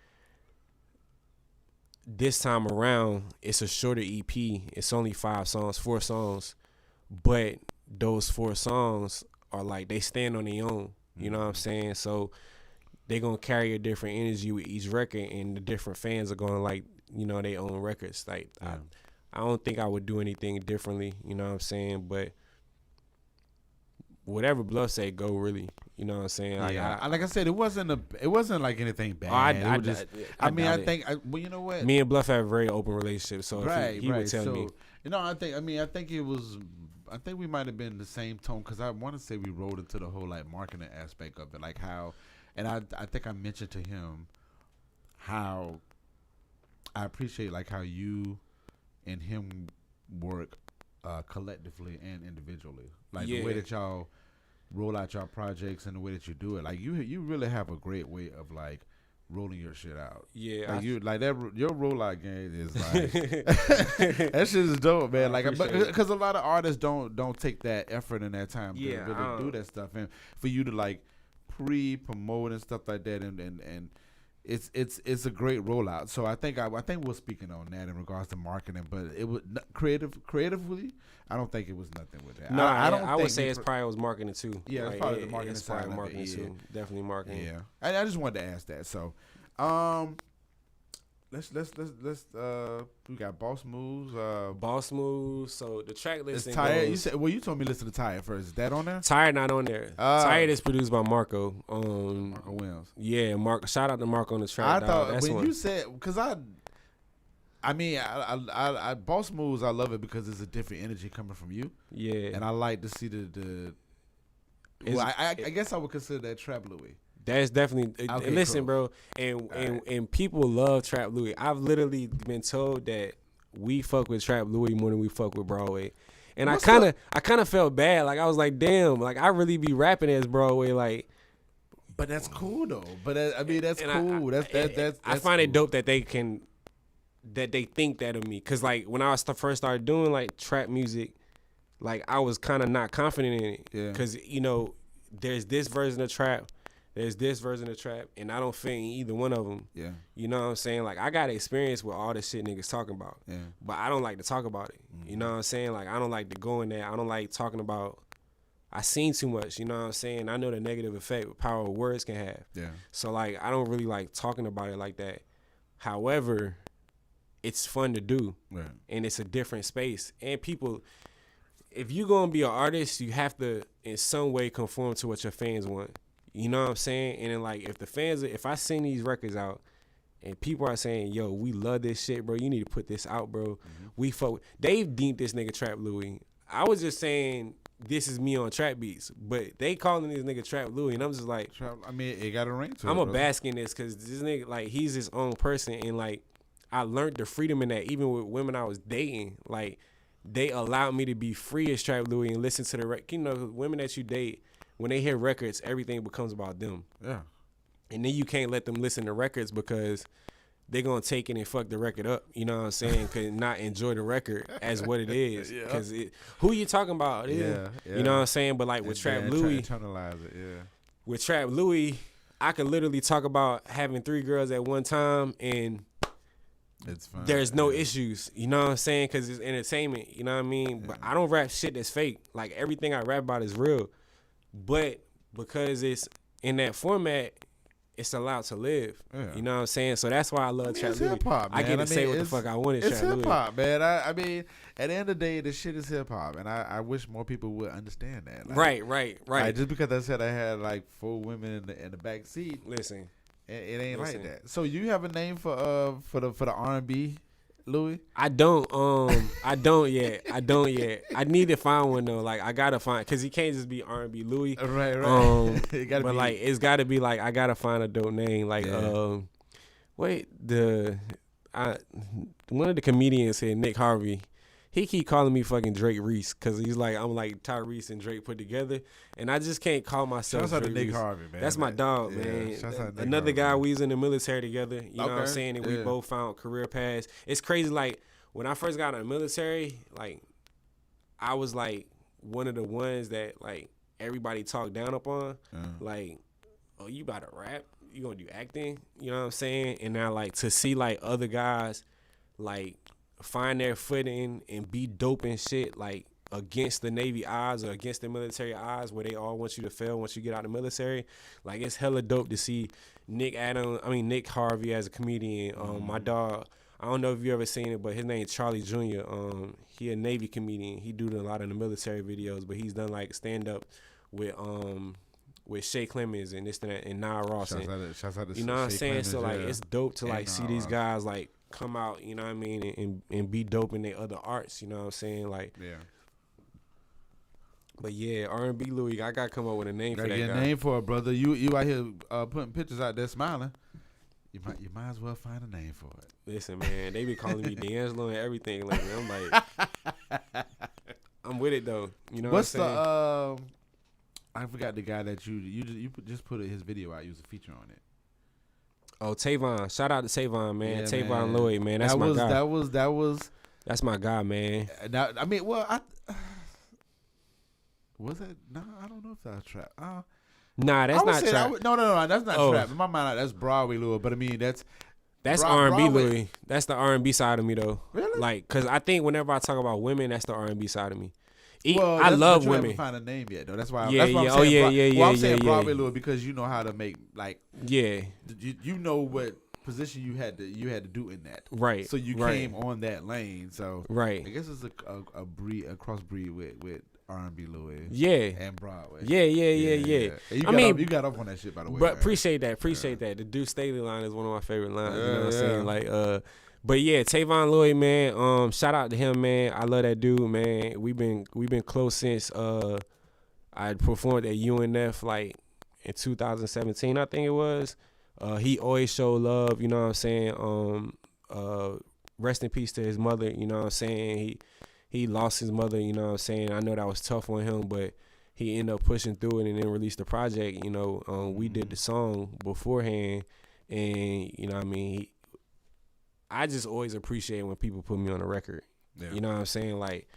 this time around, it's a shorter EP. It's only 4 songs, but those 4 songs are like they stand on their own. You know what I'm saying? So they're gonna carry a different energy with each record, and the different fans are gonna like their own records. Like I don't think I would do anything differently. You know what I'm saying? But whatever Bluff say, go really. You know what I'm saying? Yeah. Like I said, it wasn't like anything bad. I think you know what? Me and Bluff have a very open relationship, so if he would tell me. I think it was. I think we might have been the same tone, because I want to say we rolled into the whole like marketing aspect of it, like how, and I think I mentioned to him how I appreciate like how you and him work collectively and individually, like the way that y'all roll out your projects and the way that you do it. Like you really have a great way of like rolling your shit out. Yeah, like that. Your rollout game is like that shit is dope, man. Like because a lot of artists don't take that effort and that time to really do that stuff, and for you to like pre-promote and stuff like that, and it's a great rollout. So I think we're speaking on that in regards to marketing, but it was creatively. I don't think it was nothing with that. No, I would say it's probably was marketing too. Yeah, it's probably the marketing it's side probably marketing of it. too. Definitely marketing. Yeah, I just wanted to ask that. So, let's we got Boss Moves. Boss Moves. So the track list is Tired. You told me listen to Tired first. Is that on there? Tired not on there. Tired is produced by Marco. Marco Williams. Yeah, Mark. Shout out to Marco on the track. I thought when you said, because I mean, I Boss Moves, I love it because it's a different energy coming from you. Yeah. And I like to see the well, I guess I would consider that Trap Louie. That's definitely. Okay, and listen, cool. bro, and people love Trap Louie. I've literally been told that we fuck with Trap Louie more than we fuck with Broadway, and I kind of felt bad. Like I was like, damn, like I really be rapping as Broadway, like. But that's cool though. But I mean, that's And cool. That's I find cool. it dope that they think that of me, cause like when I first started doing like trap music, like I was kind of not confident in it, Yeah. cause there's this version of trap, there's this version of trap, and I don't fit in either one of them. Yeah. You know what I'm saying? Like I got experience with all the shit niggas talking about, Yeah. but I don't like to talk about it. You know what I'm saying? Like I don't like to go in there. I don't like talking about. I seen too much, you know what I'm saying? I know the negative effect power words can have. Yeah. So like I don't really like talking about it like that. However, it's fun to do. Right. And it's a different space. And people, if you gonna be an artist, you have to in some way conform to what your fans want. You know what I'm saying? And then like if I send these records out and people are saying, yo, we love this shit, bro, you need to put this out, bro. We fuck They've deemed this nigga Trap Louie. I was just saying this is me on trap beats, but they calling this nigga Trap Louie, and I'm just like, I mean, it got a ring to it. I'm a bro. bask in this because this nigga, like, he's his own person, and like, I learned the freedom in that. Even with women I was dating, like, they allowed me to be free as Trap Louie and listen to the you know, women that you date, when they hear records, everything becomes about them. Yeah. And then you can't let them listen to records because they're going to take it and fuck the record up. You know what I'm saying? Cause not enjoy the record as what it is. Because who you talking about? Yeah. You know what I'm saying? But like with Trap Louie, internalize it. Yeah. with Trap Louie, I could literally talk about having 3 girls at one time and It's fine. there's no issues. You know what I'm saying? Because it's entertainment. You know what I mean? But I don't rap shit that's fake. Like everything I rap about is real. But because it's in that format, it's allowed to live. Yeah. You know what I'm saying? So that's why I love Trap it's Louie. hip-hop, I get man. to say what the fuck I want in It's Trap Louie. hip-hop, man. I mean, at the end of the day, the shit is hip-hop. And I wish more people would understand that. Like, Right. Like, just because I said I had like 4 women in the back seat, Listen. it ain't like that. So you have a name for the R&B, Louis? I don't yet. I need to find one though. Like I gotta find, cause he can't just be R&B Louie. Right. It gotta but be, like it's gotta be like I gotta find a dope name. Like one of the comedians said, Nick Harvey. He keep calling me fucking Drake Reese because he's like, I'm like Tyrese and Drake put together, and I just can't call myself. Shouts out to Drake Nick Reese. Harvey, man. That's my dog, Yeah, man. shouts out to Nick Another Harvey, guy, man. we was in the military together. You know what I'm Okay, saying? And we yeah. both found career paths. It's crazy. Like when I first got out of the military, like I was like one of the ones that like everybody talked down upon. Like, oh, you about to rap? You gonna do acting? You know what I'm saying? And now like to see like other guys like find their footing and be dope and shit like against the Navy odds or against the military odds where they all want you to fail once you get out of the military. Like it's hella dope to see Nick Harvey as a comedian. My dog, I don't know if you ever seen it, but his name's Charlie Jr. He a Navy comedian. He do a lot of the military videos, but he's done like stand up with Shay Clemens and this and that and Nile Ross. Shouts out to you know what I'm Shay saying? Clemens, So like yeah. it's dope to like And see Nile these Ross. guys like come out, you know what I mean, and be dope in their other arts, you know what I'm saying? Like Yeah. But yeah, R&B Louie, I gotta come up with a name Gotta for that get a guy. name for it, brother. You out here putting pictures out there smiling. You might as well find a name for it. Listen, man, they be calling me D'Angelo and everything lately. I'm like, I'm with it though. You know What's what I'm saying? I forgot the guy that you just put his video out. You was a feature on it. Oh, Tavon. Shout out to Tavon, man. Yeah, Tavon man. Louie, man. That's my guy. That was. That's my guy, man. I mean, well, was it? No, I don't know if that was trap. Nah, that's not trap. No, that's not Oh. trap. In my mind, that's Broadway Louie. But I mean, that's R&B Broadway. Louie. That's the R&B side of me though. Really? Like, cause I think whenever I talk about women, that's the R&B side of me. Well, I love but you women. haven't find a name yet, though. That's why. Yeah, that's why yeah. I'm Oh, saying yeah. Well, I'm saying yeah. Broadway Louie because you know how to make like. Yeah. You know what position you had to do in that. Right. So you right. came on that lane. So Right. I guess it's a crossbreed with R&B Louie. Yeah. And Broadway. Yeah. And you got up on that shit, by the way. But man. appreciate that. The Deuce Staley line is one of my favorite lines. You know what I'm saying? Like, but yeah, Tavon Louie, man. Shout out to him, man. I love that dude, man. We've been close since I performed at UNF, like in 2017, I think it was. He always showed love, you know what I'm saying? Rest in peace to his mother, you know what I'm saying? He lost his mother, you know what I'm saying? I know that was tough on him, but he ended up pushing through it and then released the project. You know, we did the song beforehand, and you know what I mean? I just always appreciate when people put me on a record. Yeah. You know what I'm saying? Like,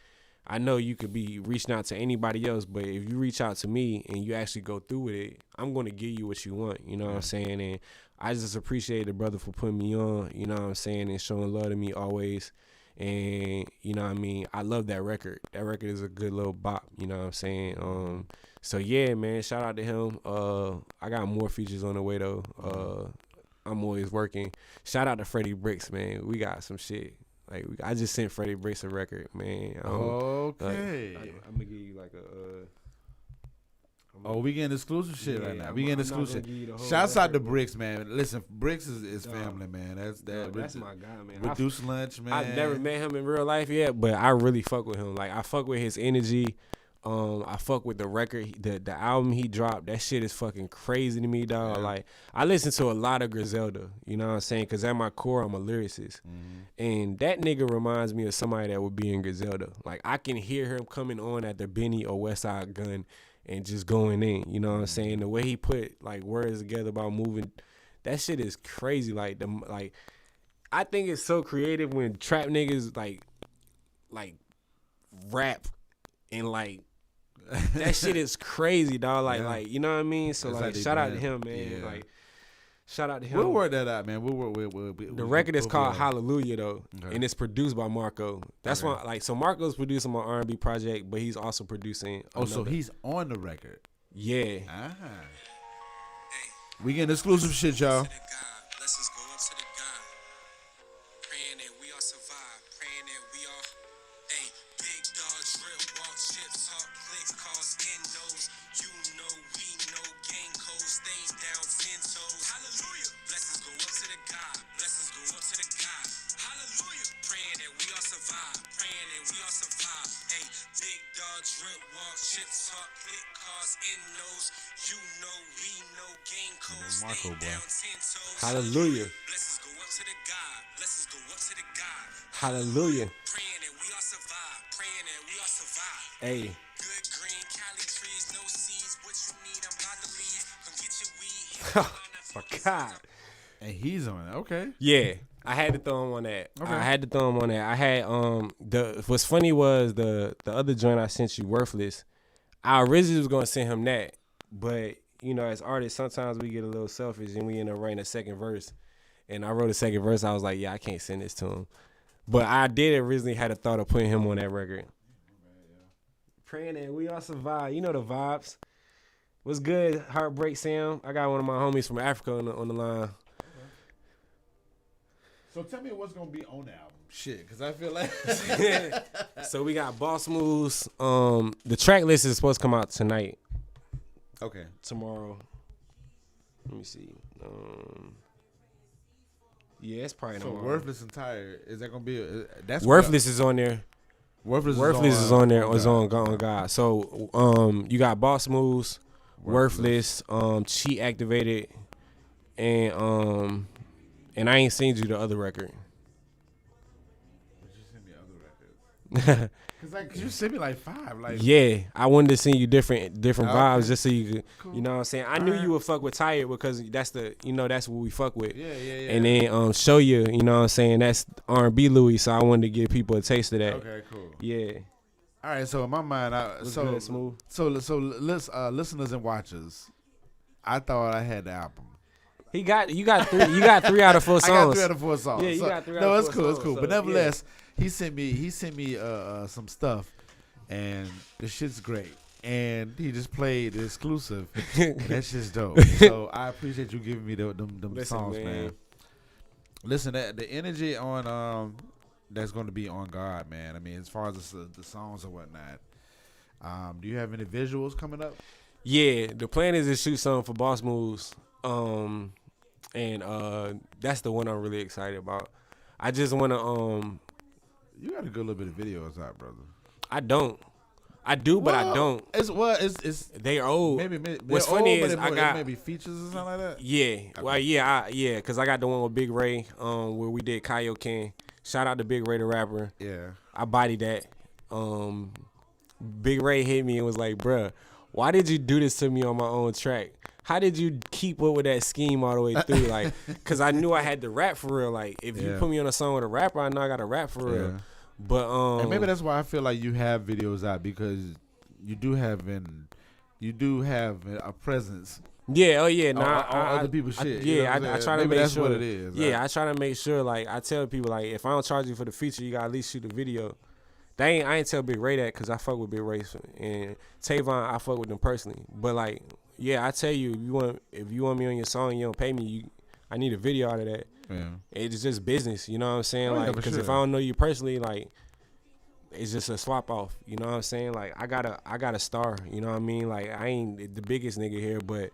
I know you could be reaching out to anybody else, but if you reach out to me and you actually go through with it, I'm going to give you what you want. You know what I'm saying? And I just appreciate the brother for putting me on, you know what I'm saying, and showing love to me always. And, you know what I mean, I love that record. That record is a good little bop, you know what I'm saying? So, yeah, man, shout out to him. I got more features on the way, though. I'm always working. Shout out to Freddie Bricks, man. We got some shit. Like, I just sent Freddie Bricks a record, man. Okay. I'm going to give you like a... we getting exclusive shit right now. We getting exclusive. Shouts out to Bricks, man. Listen, Bricks is family, man. That's my guy, man. Reduce Lunch, man. I've never met him in real life yet, but I really fuck with him. Like, I fuck with his energy. I fuck with the record, the album he dropped. That shit is fucking crazy to me, dog. Yeah. Like, I listen to a lot of Griselda, you know what I'm saying? Because at my core, I'm a lyricist. And that nigga reminds me of somebody that would be in Griselda. Like, I can hear him coming on at the Benny or Westside Gun and just going in, you know what I'm saying? The way he put, like, words together about moving, that shit is crazy. Like, I think it's so creative when trap niggas, like rap and, like, that shit is crazy, dog. Like, you know what I mean? So, like, shout out to him, man. Yeah. Like, shout out to him. We'll work that out, man. The record is called Hallelujah, though, and it's produced by Marco. That's why, like, so Marco's producing my R&B project, but he's also producing. So he's on the record. Yeah. We getting exclusive shit, y'all. Marco, boy. Hallelujah. Hallelujah. Hey. Good green Cali trees, no seeds. What you need, I'm about to leave. Come get your weed. My God. And he's on it. Okay. Yeah. I had to throw him on that. Okay. I had what's funny was the other joint I sent you, Worthless. I originally was gonna send him that, but you know, as artists, sometimes we get a little selfish and we end up writing a second verse. And I wrote a second verse. I was like, yeah, I can't send this to him. But I did originally had a thought of putting him on that record. Praying that we all survive. You know the vibes. What's good, Heartbreak Sam? I got one of my homies from Africa on the line. Okay. So tell me what's going to be on the album. Shit, because I feel like... So we got Boss Moves. The track list is supposed to come out tonight. Okay. Tomorrow. Let me see. Yeah, it's probably so tomorrow. Worthless and Tired. Is that gonna be? That's Worthless is on there. Worthless is on there. It's on Gawd. So you got Boss Moves, Worthless, Cheat Activated, and I ain't seen you the other record. But you sent me other records. Cause you sent me like 5. Like, yeah, I wanted to send you different vibes just so you could, you know what I'm saying. I knew you would fuck with Tired because that's that's what we fuck with. Yeah. And then show you know what I'm saying, that's R&B Louie. So I wanted to give people a taste of that. Okay, cool. Yeah. All right, so in my mind, so listeners and watchers, I thought I had the album. You got 3 out of 4 songs. I got 3 out of 4 songs. Yeah, you got 3 out of 4 songs. No, it's cool. So, but nevertheless, he sent me some stuff, and the shit's great. And he just played the exclusive. And that shit's dope. So I appreciate you giving me them songs, man. Listen, the energy on that's going to be On Gawd, man. I mean, as far as the songs and whatnot. Do you have any visuals coming up? Yeah, the plan is to shoot something for Boss Moves. And that's the one I'm really excited about. I just want to You got a good little bit of videos out, brother. I don't. I do, but I don't. It's They are old. maybe What's they're funny old, is but I got maybe features or something like that. yeah. Okay. Well, yeah, because I got the one with Big Ray, where we did Kaioken. Shout out to Big Ray the rapper. Yeah. I bodied that. Big Ray hit me and was like, "Bruh, why did you do this to me on my own track? How did you keep up with that scheme all the way through? Like, cause I knew I had to rap for real. Like, if you put me on a song with a rapper, I know I got to rap for real. But and maybe that's why I feel like you have videos out because you do have a presence. Yeah, oh yeah, other people's shit. I try to maybe make that's sure what it is. Yeah, I try to make sure. Like, I tell people, like, if I don't charge you for the feature, you got to at least shoot the video. I ain't tell Big Ray that because I fuck with Big Ray and Tavon. I fuck with them personally. But like, yeah, I tell you, if you want me on your song, and you don't pay me. I need a video out of that. Yeah. It's just business, you know what I'm saying? Oh, yeah, like, because if I don't know you personally, like, it's just a swap off. You know what I'm saying? Like, I got a star. You know what I mean? Like, I ain't the biggest nigga here, but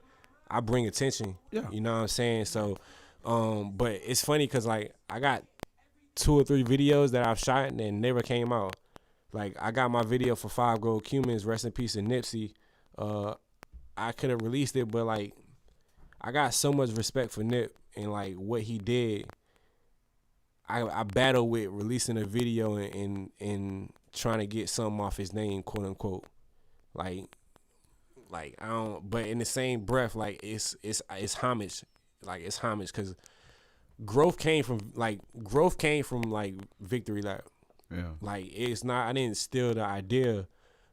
I bring attention. Yeah. You know what I'm saying? So, but it's funny because like I got 2 or 3 videos that I've shot and never came out. Like, I got my video for 5 Gold Cumans, rest in peace, and Nipsey. I could have released it, but like, I got so much respect for Nip and like what he did. I battle with releasing a video and trying to get something off his name, quote unquote. Like I don't. But in the same breath, like it's homage. Like, it's homage because growth came from Victory Lap. Yeah. Like, it's not. I didn't steal the idea,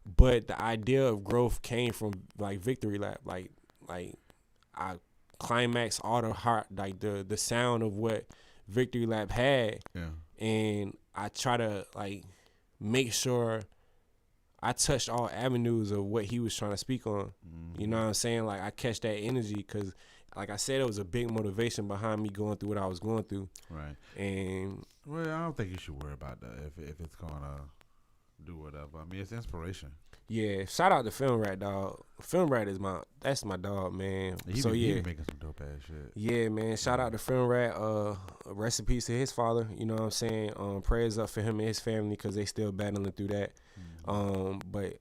but the idea of growth came from like Victory Lap. Like I climax all the heart, like the sound of what Victory Lap had. Yeah. And I try to like make sure I touched all avenues of what he was trying to speak on. You know what I'm saying? Like, I catch that energy because, like I said, it was a big motivation behind me going through what I was going through. Right. And well, I don't think you should worry about that if it's gonna do whatever. I mean, it's inspiration. Yeah, shout out to Film Rat, dog. Film Rat is that's my dog, man. He be making some dope ass shit. Yeah, man. Shout out to Film Rat. Rest in peace to his father. You know what I'm saying? Prayers up for him and his family because they still battling through that. But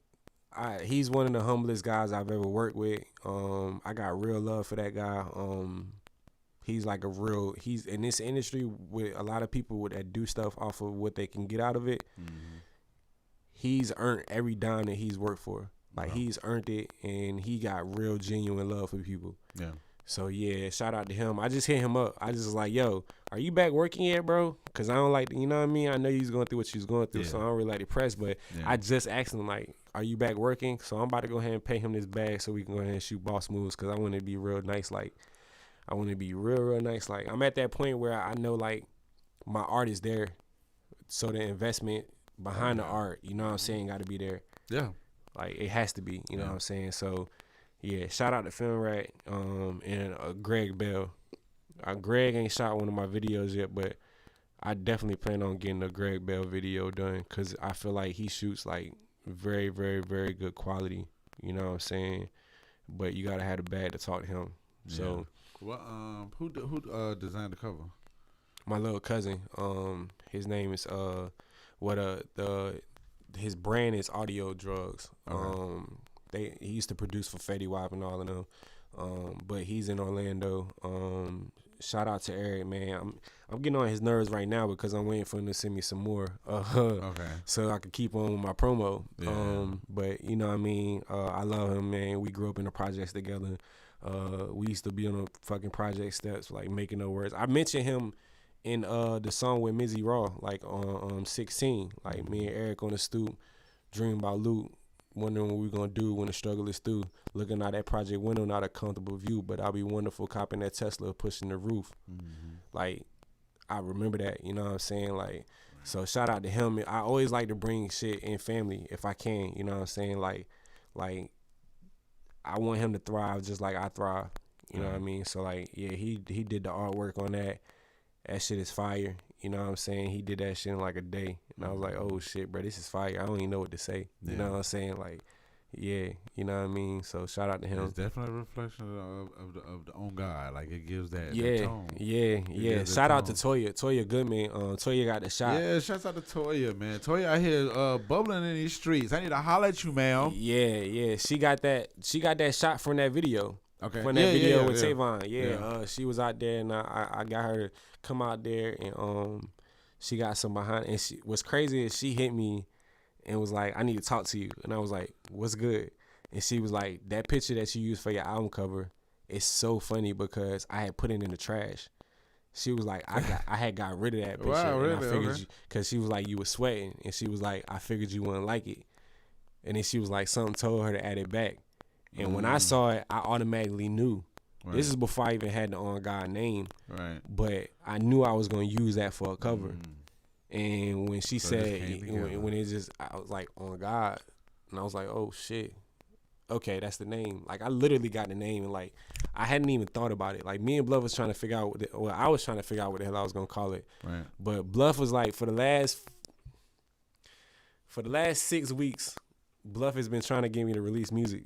he's one of the humblest guys I've ever worked with. I got real love for that guy. He's like he's in this industry with a lot of people that do stuff off of what they can get out of it. He's earned every dime that he's worked for. Like, he's earned it, and he got real genuine love for people. Yeah. So, yeah, shout out to him. I just hit him up. I just was like, yo, are you back working yet, bro? Because I don't like, you know what I mean? I know he's going through what she's going through, so I don't really like to press. But I just asked him, like, are you back working? So I'm about to go ahead and pay him this bag so we can go ahead and shoot boss moves because I want to be real nice. Like, I want to be real nice. Like, I'm at that point where I know, like, my art is there. So the investment behind the art, you know what I'm saying, got to be there. Yeah. Like, it has to be, you know what I'm saying? So, yeah, shout out to Film Rat and Greg Bell. Greg ain't shot one of my videos yet, but I definitely plan on getting a Greg Bell video done because I feel like he shoots, like, very, very, very good quality, you know what I'm saying? But you got to have the bag to talk to him. So, well, who designed the cover? My little cousin. His name is his brand is Audio Drugs. He used to produce for Fetty Wap and all of them. But he's in Orlando. Shout out to Eric, man. I'm getting on his nerves right now because I'm waiting for him to send me some more. So I could keep on with my promo. But you know what I mean? I love him, man. We grew up in the projects together. We used to be on the fucking project steps, like making no words. I mentioned him in the song with Mizzy Raw, like on 16. Like, me and Eric on the stoop, dreaming about loot, wondering what we gonna do when the struggle is through. Looking out that project window, not a comfortable view, but I'll be wonderful copping that Tesla, pushing the roof. Like, I remember that, you know what I'm saying? Like, so shout out to him. I always like to bring shit in family if I can, you know what I'm saying? Like I want him to thrive just like I thrive, you know what I mean? So, like, yeah, he did the artwork on that. That shit is fire. You know what I'm saying? He did that shit in like a day. And I was like, oh shit, bro, this is fire. I don't even know what to say. You know what I'm saying? Like, Yeah, you know what I mean. So shout out to him. It's definitely a reflection of the On Gawd. Like it gives that Yeah, tone. yeah. Shout out to Toya. Toya Goodman. Toya got the shot. Yeah, shouts out to Toya, man. Toya out here bubbling in these streets. I need to holler at you, man. Yeah. She got that shot from that video. Okay. From that video with Tavon. Yeah. She was out there, and I got her to come out there, and she got some behind. And what's crazy is she hit me and was like, I need to talk to you. And I was like, what's good? And she was like, that picture that you used for your album cover is so funny because I had put it in the trash. She was like, I had got rid of that picture. Wow, really? And I figured because she was like, you were sweating. And she was like, I figured you wouldn't like it. And then she was like, something told her to add it back. And when I saw it, I automatically knew. Right. This is before I even had the On Gawd name. Right. But I knew I was going to use that for a cover. And when she said, when it just, I was like, On Gawd. And I was like, oh, shit. Okay, that's the name. Like, I literally got the name. And, like, I hadn't even thought about it. Like, me and Bluff was trying to figure out, I was trying to figure out what the hell I was going to call it. Right. But Bluff was like, for the last 6 weeks, Bluff has been trying to get me to release music.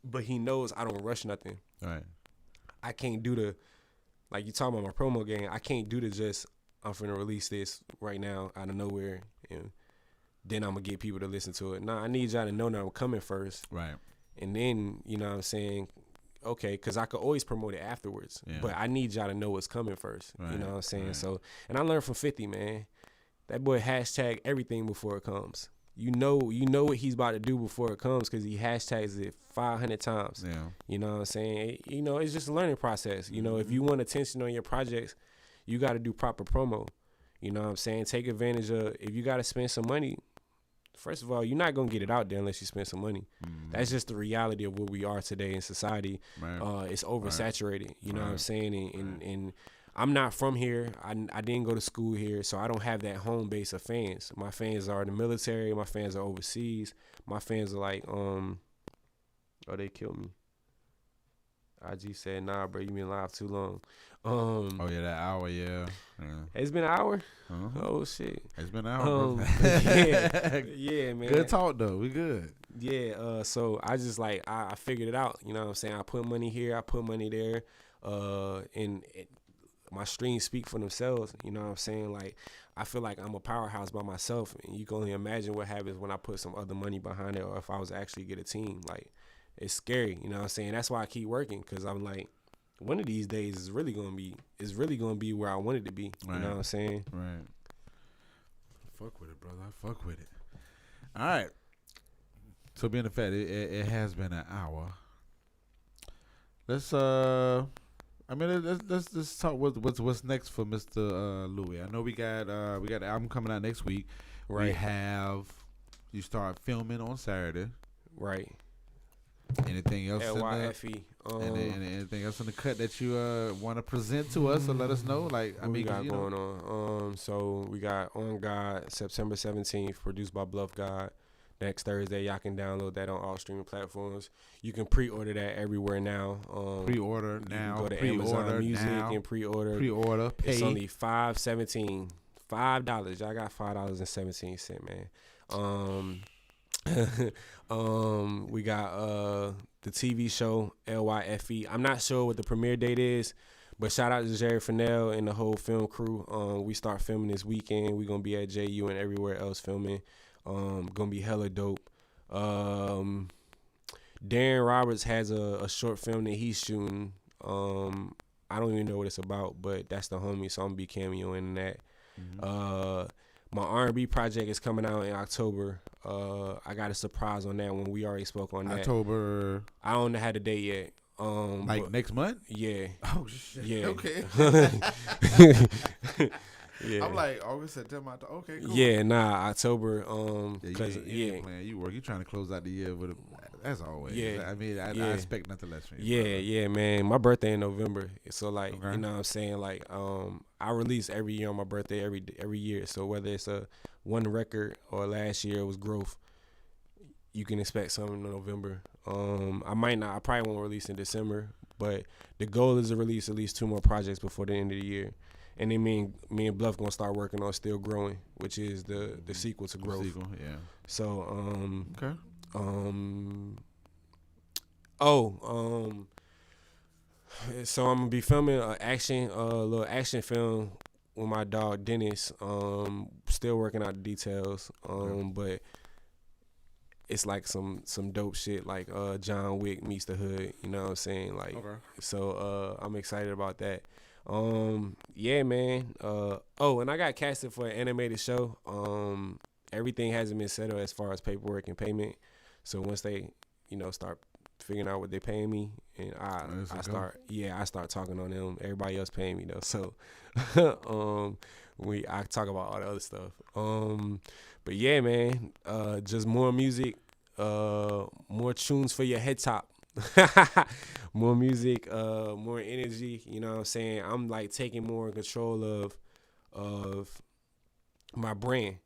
But he knows I don't rush nothing. Right. I can't do like you talking about my promo game, I can't do just, I'm finna release this right now out of nowhere and then I'm gonna get people to listen to it. Nah, I need y'all to know that I'm coming first. Right. And then, you know what I'm saying, okay, because I could always promote it afterwards. Yeah. But I need y'all to know what's coming first. Right. You know what I'm saying? Right. So, and I learned from 50, man. That boy hashtag everything before it comes. You know what he's about to do before it comes because he hashtags it 500 times. Yeah. You know what I'm saying? It's just a learning process. You know, if you want attention on your projects, you got to do proper promo. You know what I'm saying? Take advantage of, if you got to spend some money, first of all, you're not going to get it out there unless you spend some money. That's just the reality of where we are today in society. Right. It's oversaturated. Right. You know what I'm saying? And I'm not from here. I didn't go to school here, so I don't have that home base of fans. My fans are in the military. My fans are overseas. My fans are like, oh, they killed me. IG said, nah, bro, you been live too long. Oh, yeah, that hour, yeah. It's been an hour? Uh-huh. Oh, shit. It's been an hour, bro. Yeah, man. Good talk, though. We good. Yeah, so I just, like, I figured it out. You know what I'm saying? I put money here. I put money there. And my streams speak for themselves. You know what I'm saying? Like, I feel like I'm a powerhouse by myself. And you can only imagine what happens when I put some other money behind it or if I was actually get a team. Like, it's scary. You know what I'm saying? That's why I keep working because I'm like, one of these days is really gonna be where I want it to be. Right. You know what I'm saying? Right. Fuck with it, brother. I fuck with it. All right. So being the fact it has been an hour. Let's let's talk what's next for Mr. Louie. I know we got the album coming out next week. Right. You start filming on Saturday. Right. Anything else? LYFE. Anything else in the cut that you want to present to us or let us know? Like, what we got going on? So we got On Gawd, September 17th, produced by Bluff God. Next Thursday, y'all can download that on all streaming platforms. You can pre-order that everywhere now. Pre-order now. You can go to Amazon Music and pre-order. Pre-order. Pay. It's only $5.17. $5. Y'all got $5.17, man. We got the TV show LYFE. I'm not sure what the premiere date is, but shout out to Jerry Fennell and the whole film crew. We start filming this weekend. We're gonna be at JU and everywhere else filming. Gonna be hella dope. Darren Roberts has a short film that he's shooting. I don't even know what it's about, but that's the homie, so I'm gonna be cameoing in that. Mm-hmm. My R&B project is coming out in October. I got a surprise on that one. We already spoke on that. October. I don't have the date yet. Next month? Yeah. Oh shit. Yeah. Okay. Yeah. I'm like August, September. Okay, cool. Yeah, October. You trying to close out the year with as always. Yeah. I mean, I expect nothing less from you. Yeah, man. My birthday in November, so like, okay. You know what I'm saying? Like, I release every year on my birthday, every year. So whether it's a one record or last year it was growth, you can expect something in November. I probably won't release in December, but the goal is to release at least 2 more projects before the end of the year. And then me and Bluff gonna start working on Still Growing, which is the sequel to Growth. Yeah. So okay. So I'm gonna be filming a little action film with my dog Dennis. Still working out the details. But it's like some dope shit like John Wick meets the hood. You know what I'm saying? Like, so I'm excited about that. Yeah, man. And I got casted for an animated show. Everything hasn't been settled as far as paperwork and payment. So once they, start figuring out what they're paying me, and I start talking on them. Everybody else paying me though. So I talk about all the other stuff. But yeah, man, just more music, more tunes for your head top. More music, more energy, you know what I'm saying? I'm like taking more control of my brand.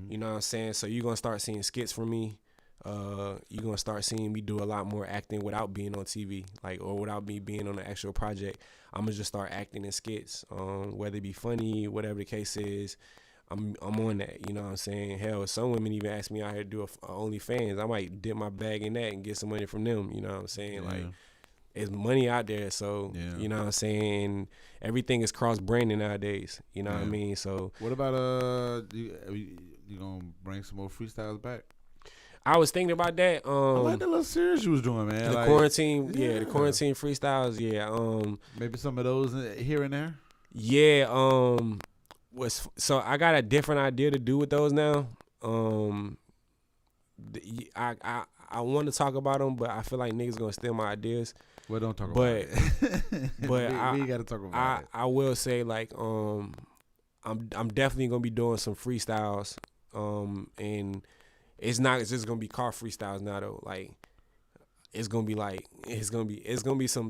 You know what I'm saying? So you're gonna start seeing skits from me. You're gonna start seeing me do a lot more acting without being on TV, or without me being on the actual project. I'm gonna just start acting in skits, whether it be funny, whatever the case is. I'm on that, you know what I'm saying? Hell, some women even ask me out here to do a OnlyFans. I might dip my bag in that and get some money from them, you know what I'm saying? Yeah. Like, it's money out there, so, you know what I'm saying? Everything is cross-branding nowadays, you know what I mean? So, what about, you gonna bring some more freestyles back? I was thinking about that. I like the little series you was doing, man. The quarantine, the quarantine freestyles, maybe some of those here and there? Yeah, so I got a different idea to do with those now. I want to talk about them, but I feel like niggas gonna steal my ideas. Well, don't talk about it. But we gotta talk about it. I will say I'm definitely gonna be doing some freestyles. And it's not just gonna be car freestyles now though. Like it's gonna be some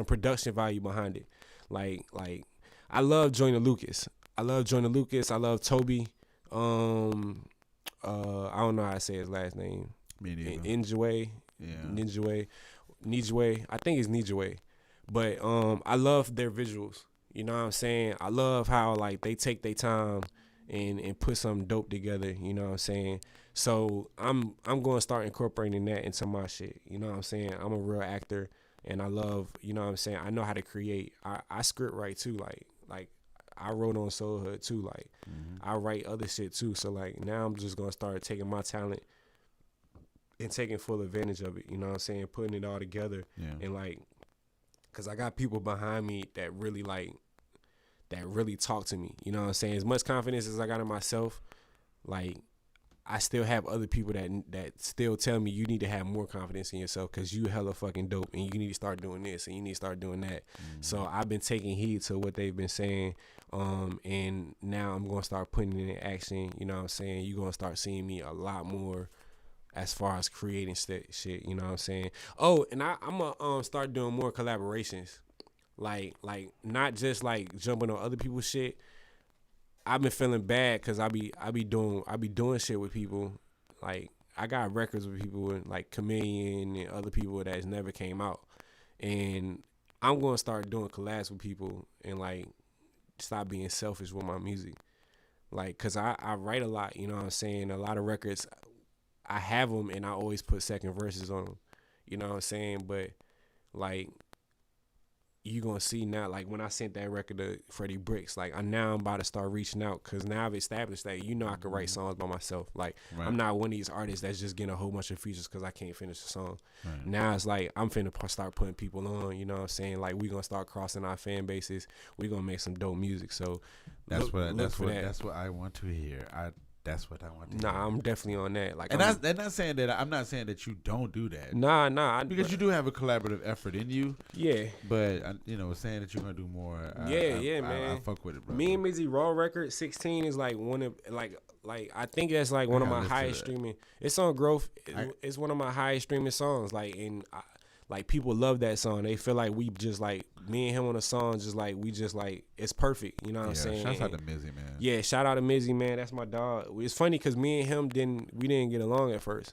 production value behind it. Like I love Joyner Lucas. I love Toby. I don't know how to say his last name. Me neither. Njue. Yeah. Nijue. I think it's Nijue. But I love their visuals. You know what I'm saying? I love how like they take their time and put something dope together. You know what I'm saying? So I'm going to start incorporating that into my shit. You know what I'm saying? I'm a real actor, and I love. You know what I'm saying? I know how to create. I script write too. Like I wrote on Soul Hood too. Like I write other shit too. So like now I'm just gonna start taking my talent and taking full advantage of it. You know what I'm saying? Putting it all together and like, cause I got people behind me that really talk to me. You know what I'm saying? As much confidence as I got in myself, like I still have other people that still tell me you need to have more confidence in yourself because you hella fucking dope and you need to start doing this and you need to start doing that. So I've been taking heed to what they've been saying, and now I'm gonna start putting it in action. You know what I'm saying? You're gonna start seeing me a lot more as far as creating shit. You know what I'm saying? Oh, and I'm gonna start doing more collaborations, like not just like jumping on other people's shit. I've been feeling bad because I be doing shit with people. Like I got records with people like Chameleon and other people that's never came out, and I'm gonna start doing collabs with people and like stop being selfish with my music. Like, cause I write a lot. You know what I'm saying? A lot of records, I have them and I always put second verses on them. You know what I'm saying? But like, you gonna see now, like when I sent that record to Freddie Bricks, like I'm about to start reaching out because now I've established that I can write songs by myself. Like I'm not one of these artists that's just getting a whole bunch of features because I can't finish the song. Right. Now it's like I'm finna start putting people on. You know what I'm saying? Like we gonna start crossing our fan bases. We gonna make some dope music. So that's what I want to hear. That's what I want to hear. Nah, I'm definitely on that. Like, and I'm not saying that you don't do that. Nah. Because you do have a collaborative effort in you. Yeah. But saying that you're gonna do more. Man. I fuck with it, bro. Me and Mizzy Raw record 16 is like one of like I think that's like one of my highest streaming. It's on Growth. It's one of my highest streaming songs. Like like people love that song. They feel like we just like me and him on a song. Just like we just like it's perfect. You know what I'm saying? Shout out to Mizzy, man. Yeah, shout out to Mizzy, man. That's my dog. It's funny because me and him didn't get along at first.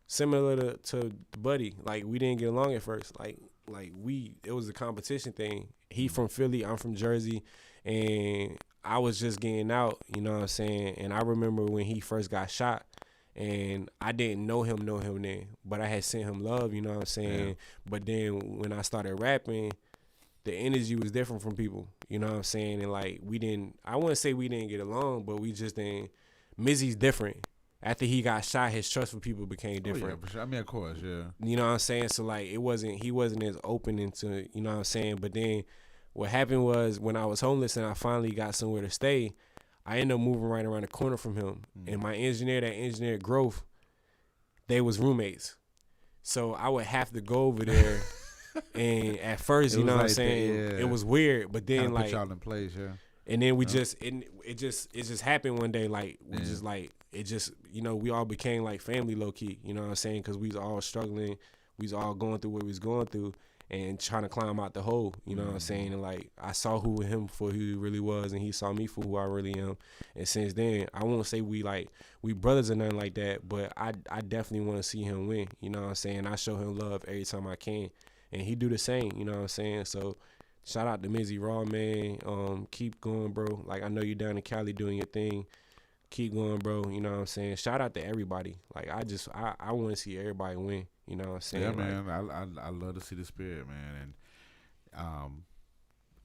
Similar to Buddy, like we didn't get along at first. Like it was a competition thing. He from Philly, I'm from Jersey, and I was just getting out. You know what I'm saying? And I remember when he first got shot. And I didn't know him then, but I had sent him love, you know what I'm saying? Yeah. But then when I started rapping, the energy was different from people, you know what I'm saying? And like I wouldn't say we didn't get along, but we just didn't. Mizzy's different. After he got shot, his trust for people became different. Oh, yeah, for sure. I mean, of course, yeah. You know what I'm saying? So like he wasn't as open into, you know what I'm saying? But then what happened was when I was homeless and I finally got somewhere to stay, I ended up moving right around the corner from him. And my engineer that engineered Growth, they was roommates. So I would have to go over there. And at first, you know what I'm saying, it was weird. But then like, put y'all in place, yeah. And then we it just happened one day. Like we just like it just, you know, we all became like family low key. You know what I'm saying? Because we was all struggling, we was all going through what we was going through and trying to climb out the hole. You know what I'm saying? And like I saw him for who he really was, and he saw me for who I really am. And since then, I won't say we brothers or nothing like that, but I definitely want to see him win. You know what I'm saying? I show him love every time I can, and he do the same. You know what I'm saying? So. Shout out to Mizzy Raw, man. Keep going, bro. Like, I know you're down in Cali doing your thing. Keep going, bro. You know what I'm saying? Shout out to everybody. Like, I want to see everybody win. You know what I'm saying? Yeah, like, man. I love to see the spirit, man. And,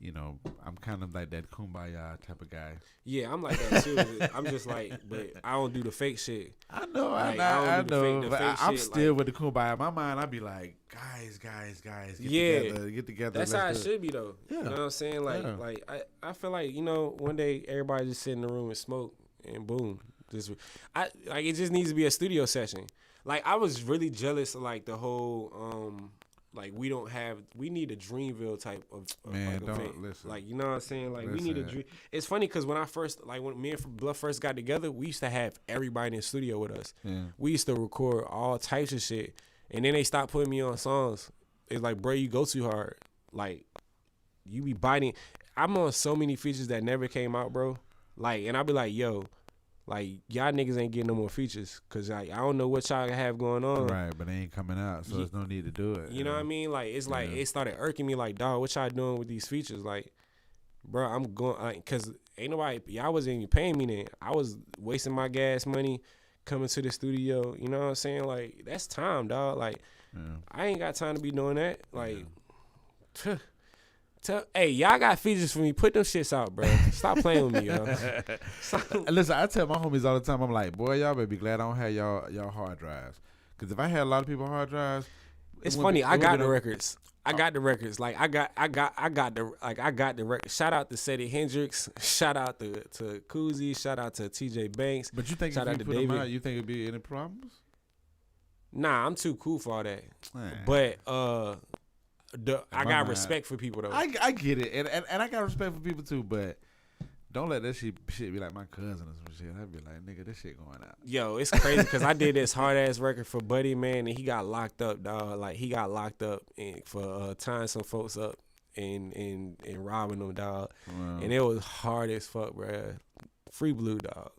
you know, I'm kind of like that kumbaya type of guy. Yeah, I'm like that too. I'm just like, but I don't do the fake shit. I know, like, I know. The but fake I'm shit, still like, with the kumbaya. In my mind, I'd be like, guys, get together. That's how it should be, though. Yeah. You know what I'm saying? Like, Yeah. like I feel like, you know, one day everybody just sit in the room and smoke, and boom, it just needs to be a studio session. Like, I was really jealous of like the whole like we need a Dreamville type of Man, like, don't event. listen. Like, you know what I'm saying? Like, we need a dream. It's funny because when me and Bluff first got together, we used to have everybody in the studio with us. Yeah. We used to record all types of shit, and then they stopped putting me on songs. It's like, bro, you go too hard. Like, you be biting. I'm on so many features that never came out, bro. Like, and I be like, yo, like, y'all niggas ain't getting no more features because like, I don't know what y'all have going on. Right, but they ain't coming out, so there's no need to do it. You know what I mean? Like, it's like, it started irking me like, dog, what y'all doing with these features? Like, bro, I'm going, like, because ain't nobody, y'all wasn't even paying me then. I was wasting my gas money coming to the studio. You know what I'm saying? Like, that's time, dog. Like, I ain't got time to be doing that. Like, hey, y'all got features for me. Put them shits out, bro. Stop playing with me, yo. Listen, I tell my homies all the time, I'm like, boy, y'all better be glad I don't have y'all hard drives. Because if I had a lot of people hard drives, it's funny. I got the records. I got the records. Like, I got the records. Shout out to Seti Hendrix. Shout out to Koozie. Shout out to TJ Banks. But you think shout if out you to put them David. out, you think it'd be any problems? Nah, I'm too cool for all that. Man. But I got respect for people though. I get it, and I got respect for people too. But don't let that shit be like my cousin or some shit. I'd be like, nigga, this shit going out. Yo, it's crazy because I did this hard ass record for Buddy, man, and he got locked up, dog. Like, he got locked up for tying some folks up and robbing them, dog. Wow. And it was hard as fuck, bro. Free Blue, dog.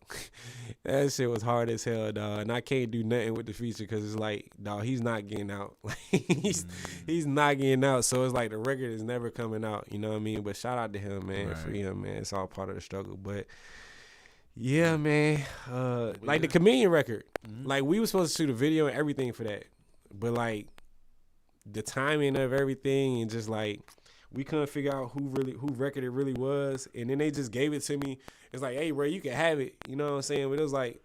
That shit was hard as hell, dog. And I can't do nothing with the feature because it's like, dog, he's not getting out. Like, he's not getting out. So it's like the record is never coming out. You know what I mean? But shout out to him, man. Right. Free him, man. It's all part of the struggle. But yeah, man. Like the Chameleon record. Like, we were supposed to shoot a video and everything for that. But like the timing of everything and just like we couldn't figure out who record it really was. And then they just gave it to me. It's like, hey, bro, you can have it. You know what I'm saying? But it was like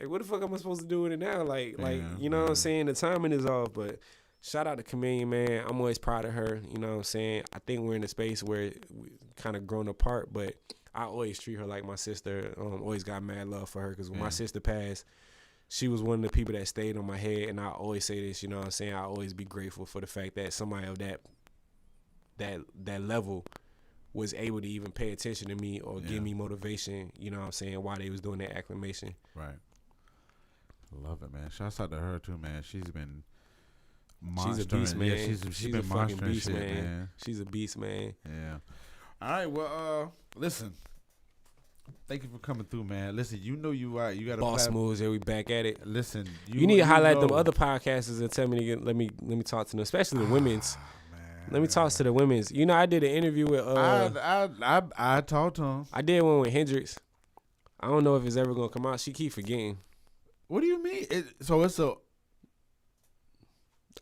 what the fuck am I supposed to do with it now? Like, you know what I'm saying? The timing is off. But shout out to Chameleon, man. I'm always proud of her. You know what I'm saying? I think we're in a space where we kind of grown apart, but I always treat her like my sister. Always got mad love for her because when my sister passed, she was one of the people that stayed on my head. And I always say this, you know what I'm saying? I always be grateful for the fact that somebody of that level was able to even pay attention to me or give me motivation, you know what I'm saying, while they was doing that acclamation. Right. Love it, man. Shouts out to her too, man. She's been She's a beast, man. Yeah, she's been a fucking beast, shit, man. She's a beast, man. Yeah. All right, well, listen. Thank you for coming through, man. Listen, you know you got a Boss moves. Yeah, we back at it. Listen, you need to highlight them other podcasters and tell me to let me talk to them, especially the women's. Let me talk to the women's. You know, I did an interview with. I talked to him. I did one with Hendrix. I don't know if it's ever gonna come out. She keep forgetting. What do you mean? So it's a.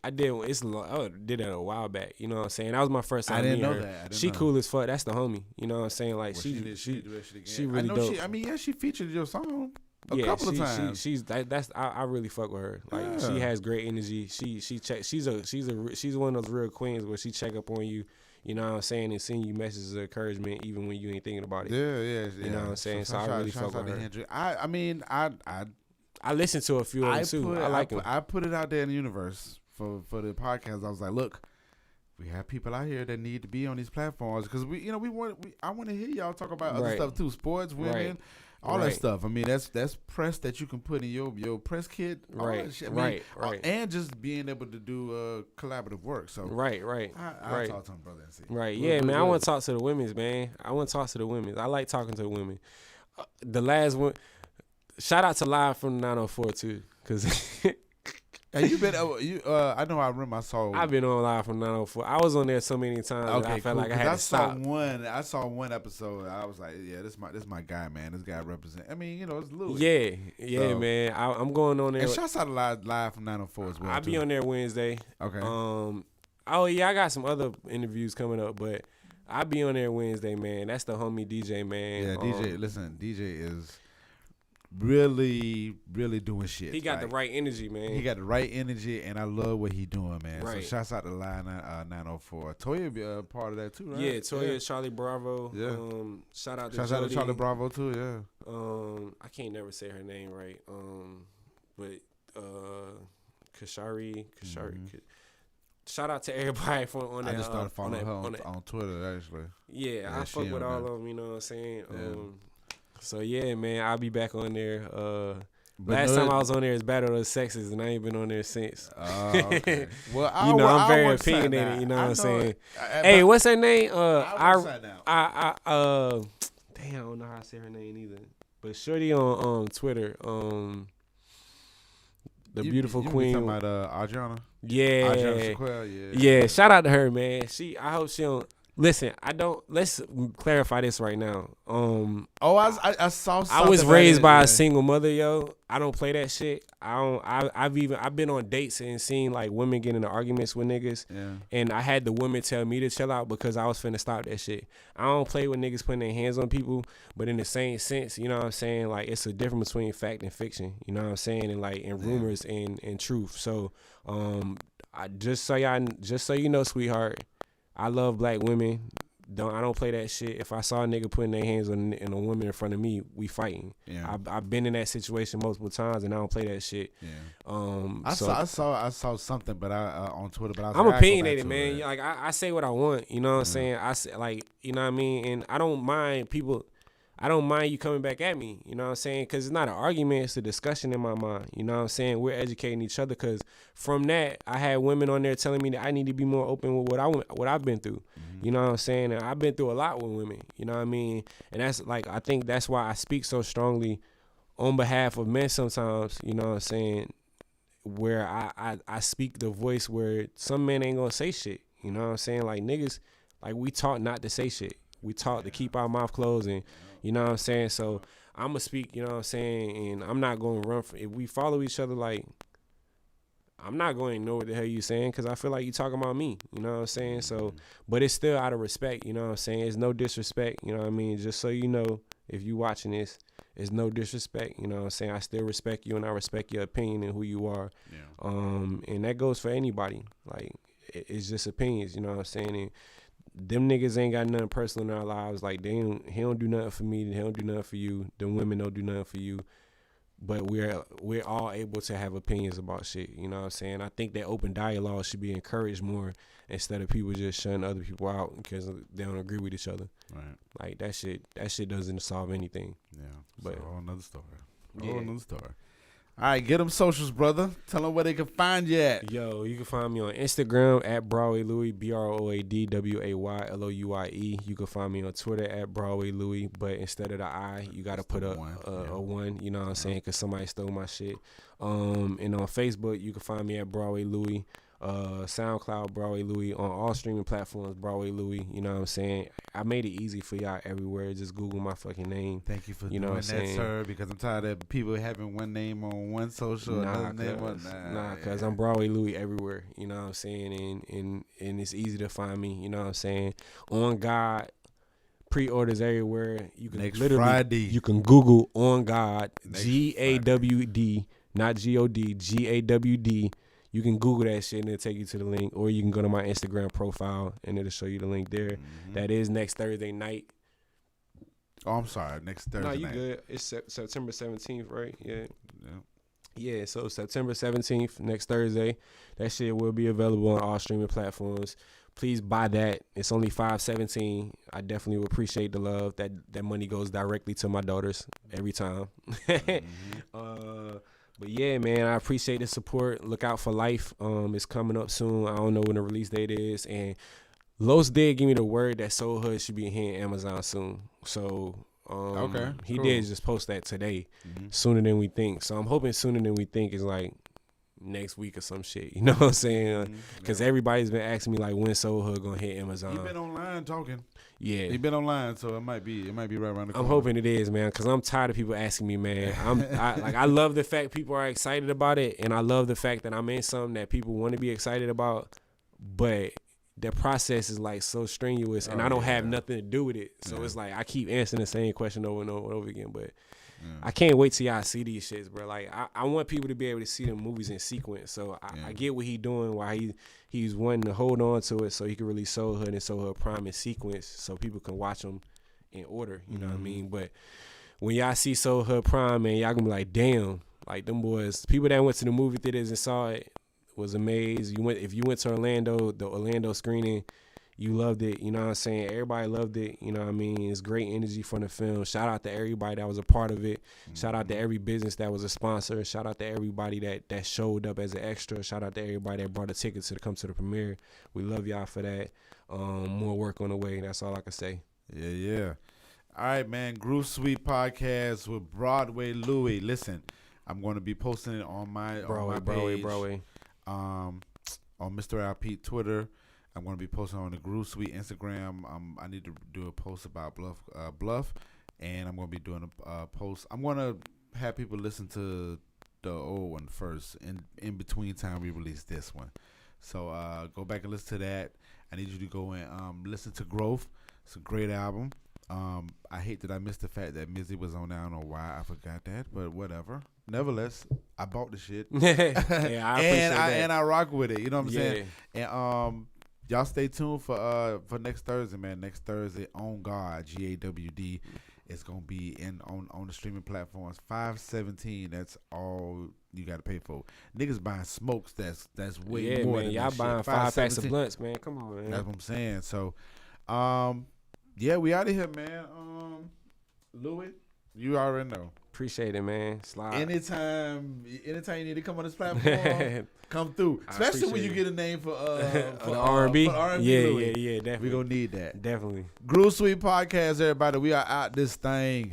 I did. I did that a while back. You know what I'm saying? That was my first time. I didn't know her. that. She cool as fuck. That's the homie. You know what I'm saying? Like she really dope. She featured your song a couple of times. I really fuck with her. Like she has great energy. She's one of those real queens where she check up on you. You know what I'm saying, and send you messages of encouragement even when you ain't thinking about it. Yeah. You know what I'm saying? So I really fuck with her. I listened to a few of them too. I like them. I put it out there in the universe for the podcast. I was like, look, we have people out here that need to be on these platforms because I want to hear y'all talk about other stuff too, sports, women, all that stuff. I mean, that's press that you can put in your press kit, right? And just being able to do collaborative work. So right. I talk to him, brother. And see. Right, yeah, man. I want to talk to the women's, man. I like talking to the women. The last one. Shout out to Live from the 904 too, cause hey, you been I know I remember I saw. I've been on Live from 904. I was on there so many times that I felt like I had to stop. I saw one episode. I was like, yeah, this my guy, man. This guy represent. I mean, it's Louie. Yeah, so, man. I'm going on there. And shouts out to Live from 904 as well. I'll be on there Wednesday. Okay. Oh yeah, I got some other interviews coming up, but I'll be on there Wednesday, man. That's the homie DJ, man. Yeah, DJ. Listen, DJ is really doing shit. He got the right energy, man. He got the right energy, and I love what he doing, man. Right. So shouts out to Line 904. Toya be a part of that too, right? Yeah, Toya, Charlie Bravo. Yeah. Shout out to Charlie Bravo too. Yeah. I can't never say her name right. But Kashari. Mm-hmm. Shout out to everybody on that. I just started following her on Twitter actually. Yeah, I fuck with all of them. You know what I'm saying? Yeah. So yeah, man, I'll be back on there. Last time I was on there is Battle of the Sexes, and I ain't been on there since. Okay. Well, I'm very opinionated. You know what I'm saying? Hey, what's her name? Damn, I don't know how to say her name either. But Shorty on Twitter, the beautiful queen. You talking about Adriana? Yeah. Adriana Sequel, yeah. Shout out to her, man. I hope she don't. Listen, let's clarify this right now. I saw something. I was raised by a single mother, yo. I don't play that shit. I've been on dates and seen like women get into arguments with niggas. Yeah. And I had the women tell me to chill out because I was finna stop that shit. I don't play with niggas putting their hands on people, but in the same sense, you know what I'm saying? Like it's a difference between fact and fiction. You know what I'm saying? And like in rumors and truth. So just so you know, sweetheart, I love black women. I don't play that shit. If I saw a nigga putting their hands on a woman in front of me, we fighting. Yeah. I've been in that situation multiple times, and I don't play that shit. Yeah. I saw something, but on Twitter. But I'm opinionated, man. Like I say what I want. You know what I'm saying? I say, like, you know what I mean. And I don't mind people. I don't mind you coming back at me, you know what I'm saying? Because it's not an argument, it's a discussion in my mind, you know what I'm saying? We're educating each other because from that, I had women on there telling me that I need to be more open with what I've been through, you know what I'm saying? And I've been through a lot with women, you know what I mean? And that's like, I think that's why I speak so strongly on behalf of men sometimes, you know what I'm saying? Where I speak the voice where some men ain't gonna say shit, you know what I'm saying? Like niggas, like we taught not to say shit. We taught to keep our mouth closed and, you know what I'm saying? So I'm going to speak, you know what I'm saying? And I'm not going to run if we follow each other, like, I'm not going to ignore what the hell you saying because I feel like you talking about me, you know what I'm saying? So, but it's still out of respect, you know what I'm saying? It's no disrespect, you know what I mean? Just so you know, if you watching this, it's no disrespect, you know what I'm saying? I still respect you and I respect your opinion and who you are. Yeah. And that goes for anybody. Like, it's just opinions, you know what I'm saying? And them niggas ain't got nothing personal in our lives. Like he don't do nothing for me. He don't do nothing for you. Them women don't do nothing for you. But we're all able to have opinions about shit. You know what I'm saying? I think that open dialogue should be encouraged more instead of people just shutting other people out because they don't agree with each other. Right. Like that shit doesn't solve anything. Yeah. But a whole nother story. All right, get them socials, brother. Tell them where they can find you at. Yo, you can find me on Instagram at Broadway Louie, BroadwayLouie. You can find me on Twitter at Broadway Louie, but instead of the I, you got to put a one, you know what I'm saying, because somebody stole my shit. And on Facebook, you can find me at Broadway Louie. SoundCloud, Broadway Louie, on all streaming platforms, Broadway Louie. You know what I'm saying? I made it easy for y'all everywhere. Just Google my fucking name. Thank you for You know doing what that, I'm saying? sir, because I'm tired of people having one name on one social, another name on Cause I'm Broadway Louie everywhere. You know what I'm saying? And it's easy to find me. You know what I'm saying? On Gawd. Pre-orders everywhere. You can next literally Friday. You can Google On Gawd, Next GAWD, not GOD, GAWD. You can Google that shit and it'll take you to the link, or you can go to my Instagram profile and it'll show you the link there. Mm-hmm. That is next Thursday night. Oh, I'm sorry. Next Thursday No, you night. good. It's September 17th, right? Yeah. Yeah. Yeah, so September 17th, next Thursday. That shit will be available on all streaming platforms. Please buy that. It's only $5.17. I definitely would appreciate the love. That money goes directly to my daughters every time. Mm-hmm. But yeah, man, I appreciate the support. Look out for Life. It's coming up soon. I don't know when the release date is. And Los did give me the word that Soul Hood should be here in Amazon soon. So Okay, he cool. did just post that today, Mm-hmm. sooner than we think. So I'm hoping sooner than we think is like next week or some shit. You know what I'm saying? Because everybody's been asking me like when Soul Hood gonna hit Amazon. He been online talking. Yeah, He been online, so it might be right around the corner. I'm hoping it is, man, because I'm tired of people asking me, man. I love the fact people are excited about it, and I love the fact that I'm in something that people want to be excited about, but the process is like so strenuous, and I don't have nothing to do with it. So it's like I keep answering the same question over and over and over again, but I can't wait till y'all see these shits, bro. Like I want people to be able to see the movies in sequence. So I get what he doing, why he's wanting to hold on to it, so he can release Soul Hood and Soul Hood Prime in sequence, so people can watch them in order. You know what I mean? But when y'all see Soul Hood Prime, man, y'all gonna be like, damn, like them boys, people that went to the movie theaters and saw it was amazed. If you went to Orlando, the Orlando screening, you loved it. You know what I'm saying? Everybody loved it. You know what I mean? It's great energy from the film. Shout out to everybody that was a part of it. Shout out to every business that was a sponsor. Shout out to everybody that showed up as an extra. Shout out to everybody that brought a ticket to come to the premiere. We love y'all for that. More work on the way. That's all I can say. Yeah. All right, man. Groove Suite Podcast with Broadway Louie. Listen, I'm going to be posting it on my page. Broadway. On Mr. Al Pete Twitter. I'm going to be posting on the Groove Suite Instagram. I need to do a post about Bluff, and I'm going to be doing a post. I'm going to have people listen to the old one first, in between time we release this one. So go back and listen to that. I need you to go and listen to Growth. It's a great album. I hate that I missed the fact that Mizzy was on there. I don't know why I forgot that, but whatever. Nevertheless, I bought the shit. Yeah, I appreciate that. And I rock with it. You know what I'm saying? Yeah. And y'all stay tuned for next Thursday, man. Next Thursday, On Gawd, GAWD. It's gonna be on the streaming platforms. $5.17. That's all you gotta pay for. Niggas buying smokes. That's way more man. than Y'all that buying shit. 5 packs of $5.17. blunts, man. Come on, man. That's what I'm saying. So, yeah, we out of here, man. Louis, you already know. Appreciate it, man. Slide. Anytime you need to come on this platform, come through. Especially when you get a name for R&B. Yeah, yeah, definitely. We're gonna need that. Definitely. Groove Suite Podcast, everybody. We are out this thing.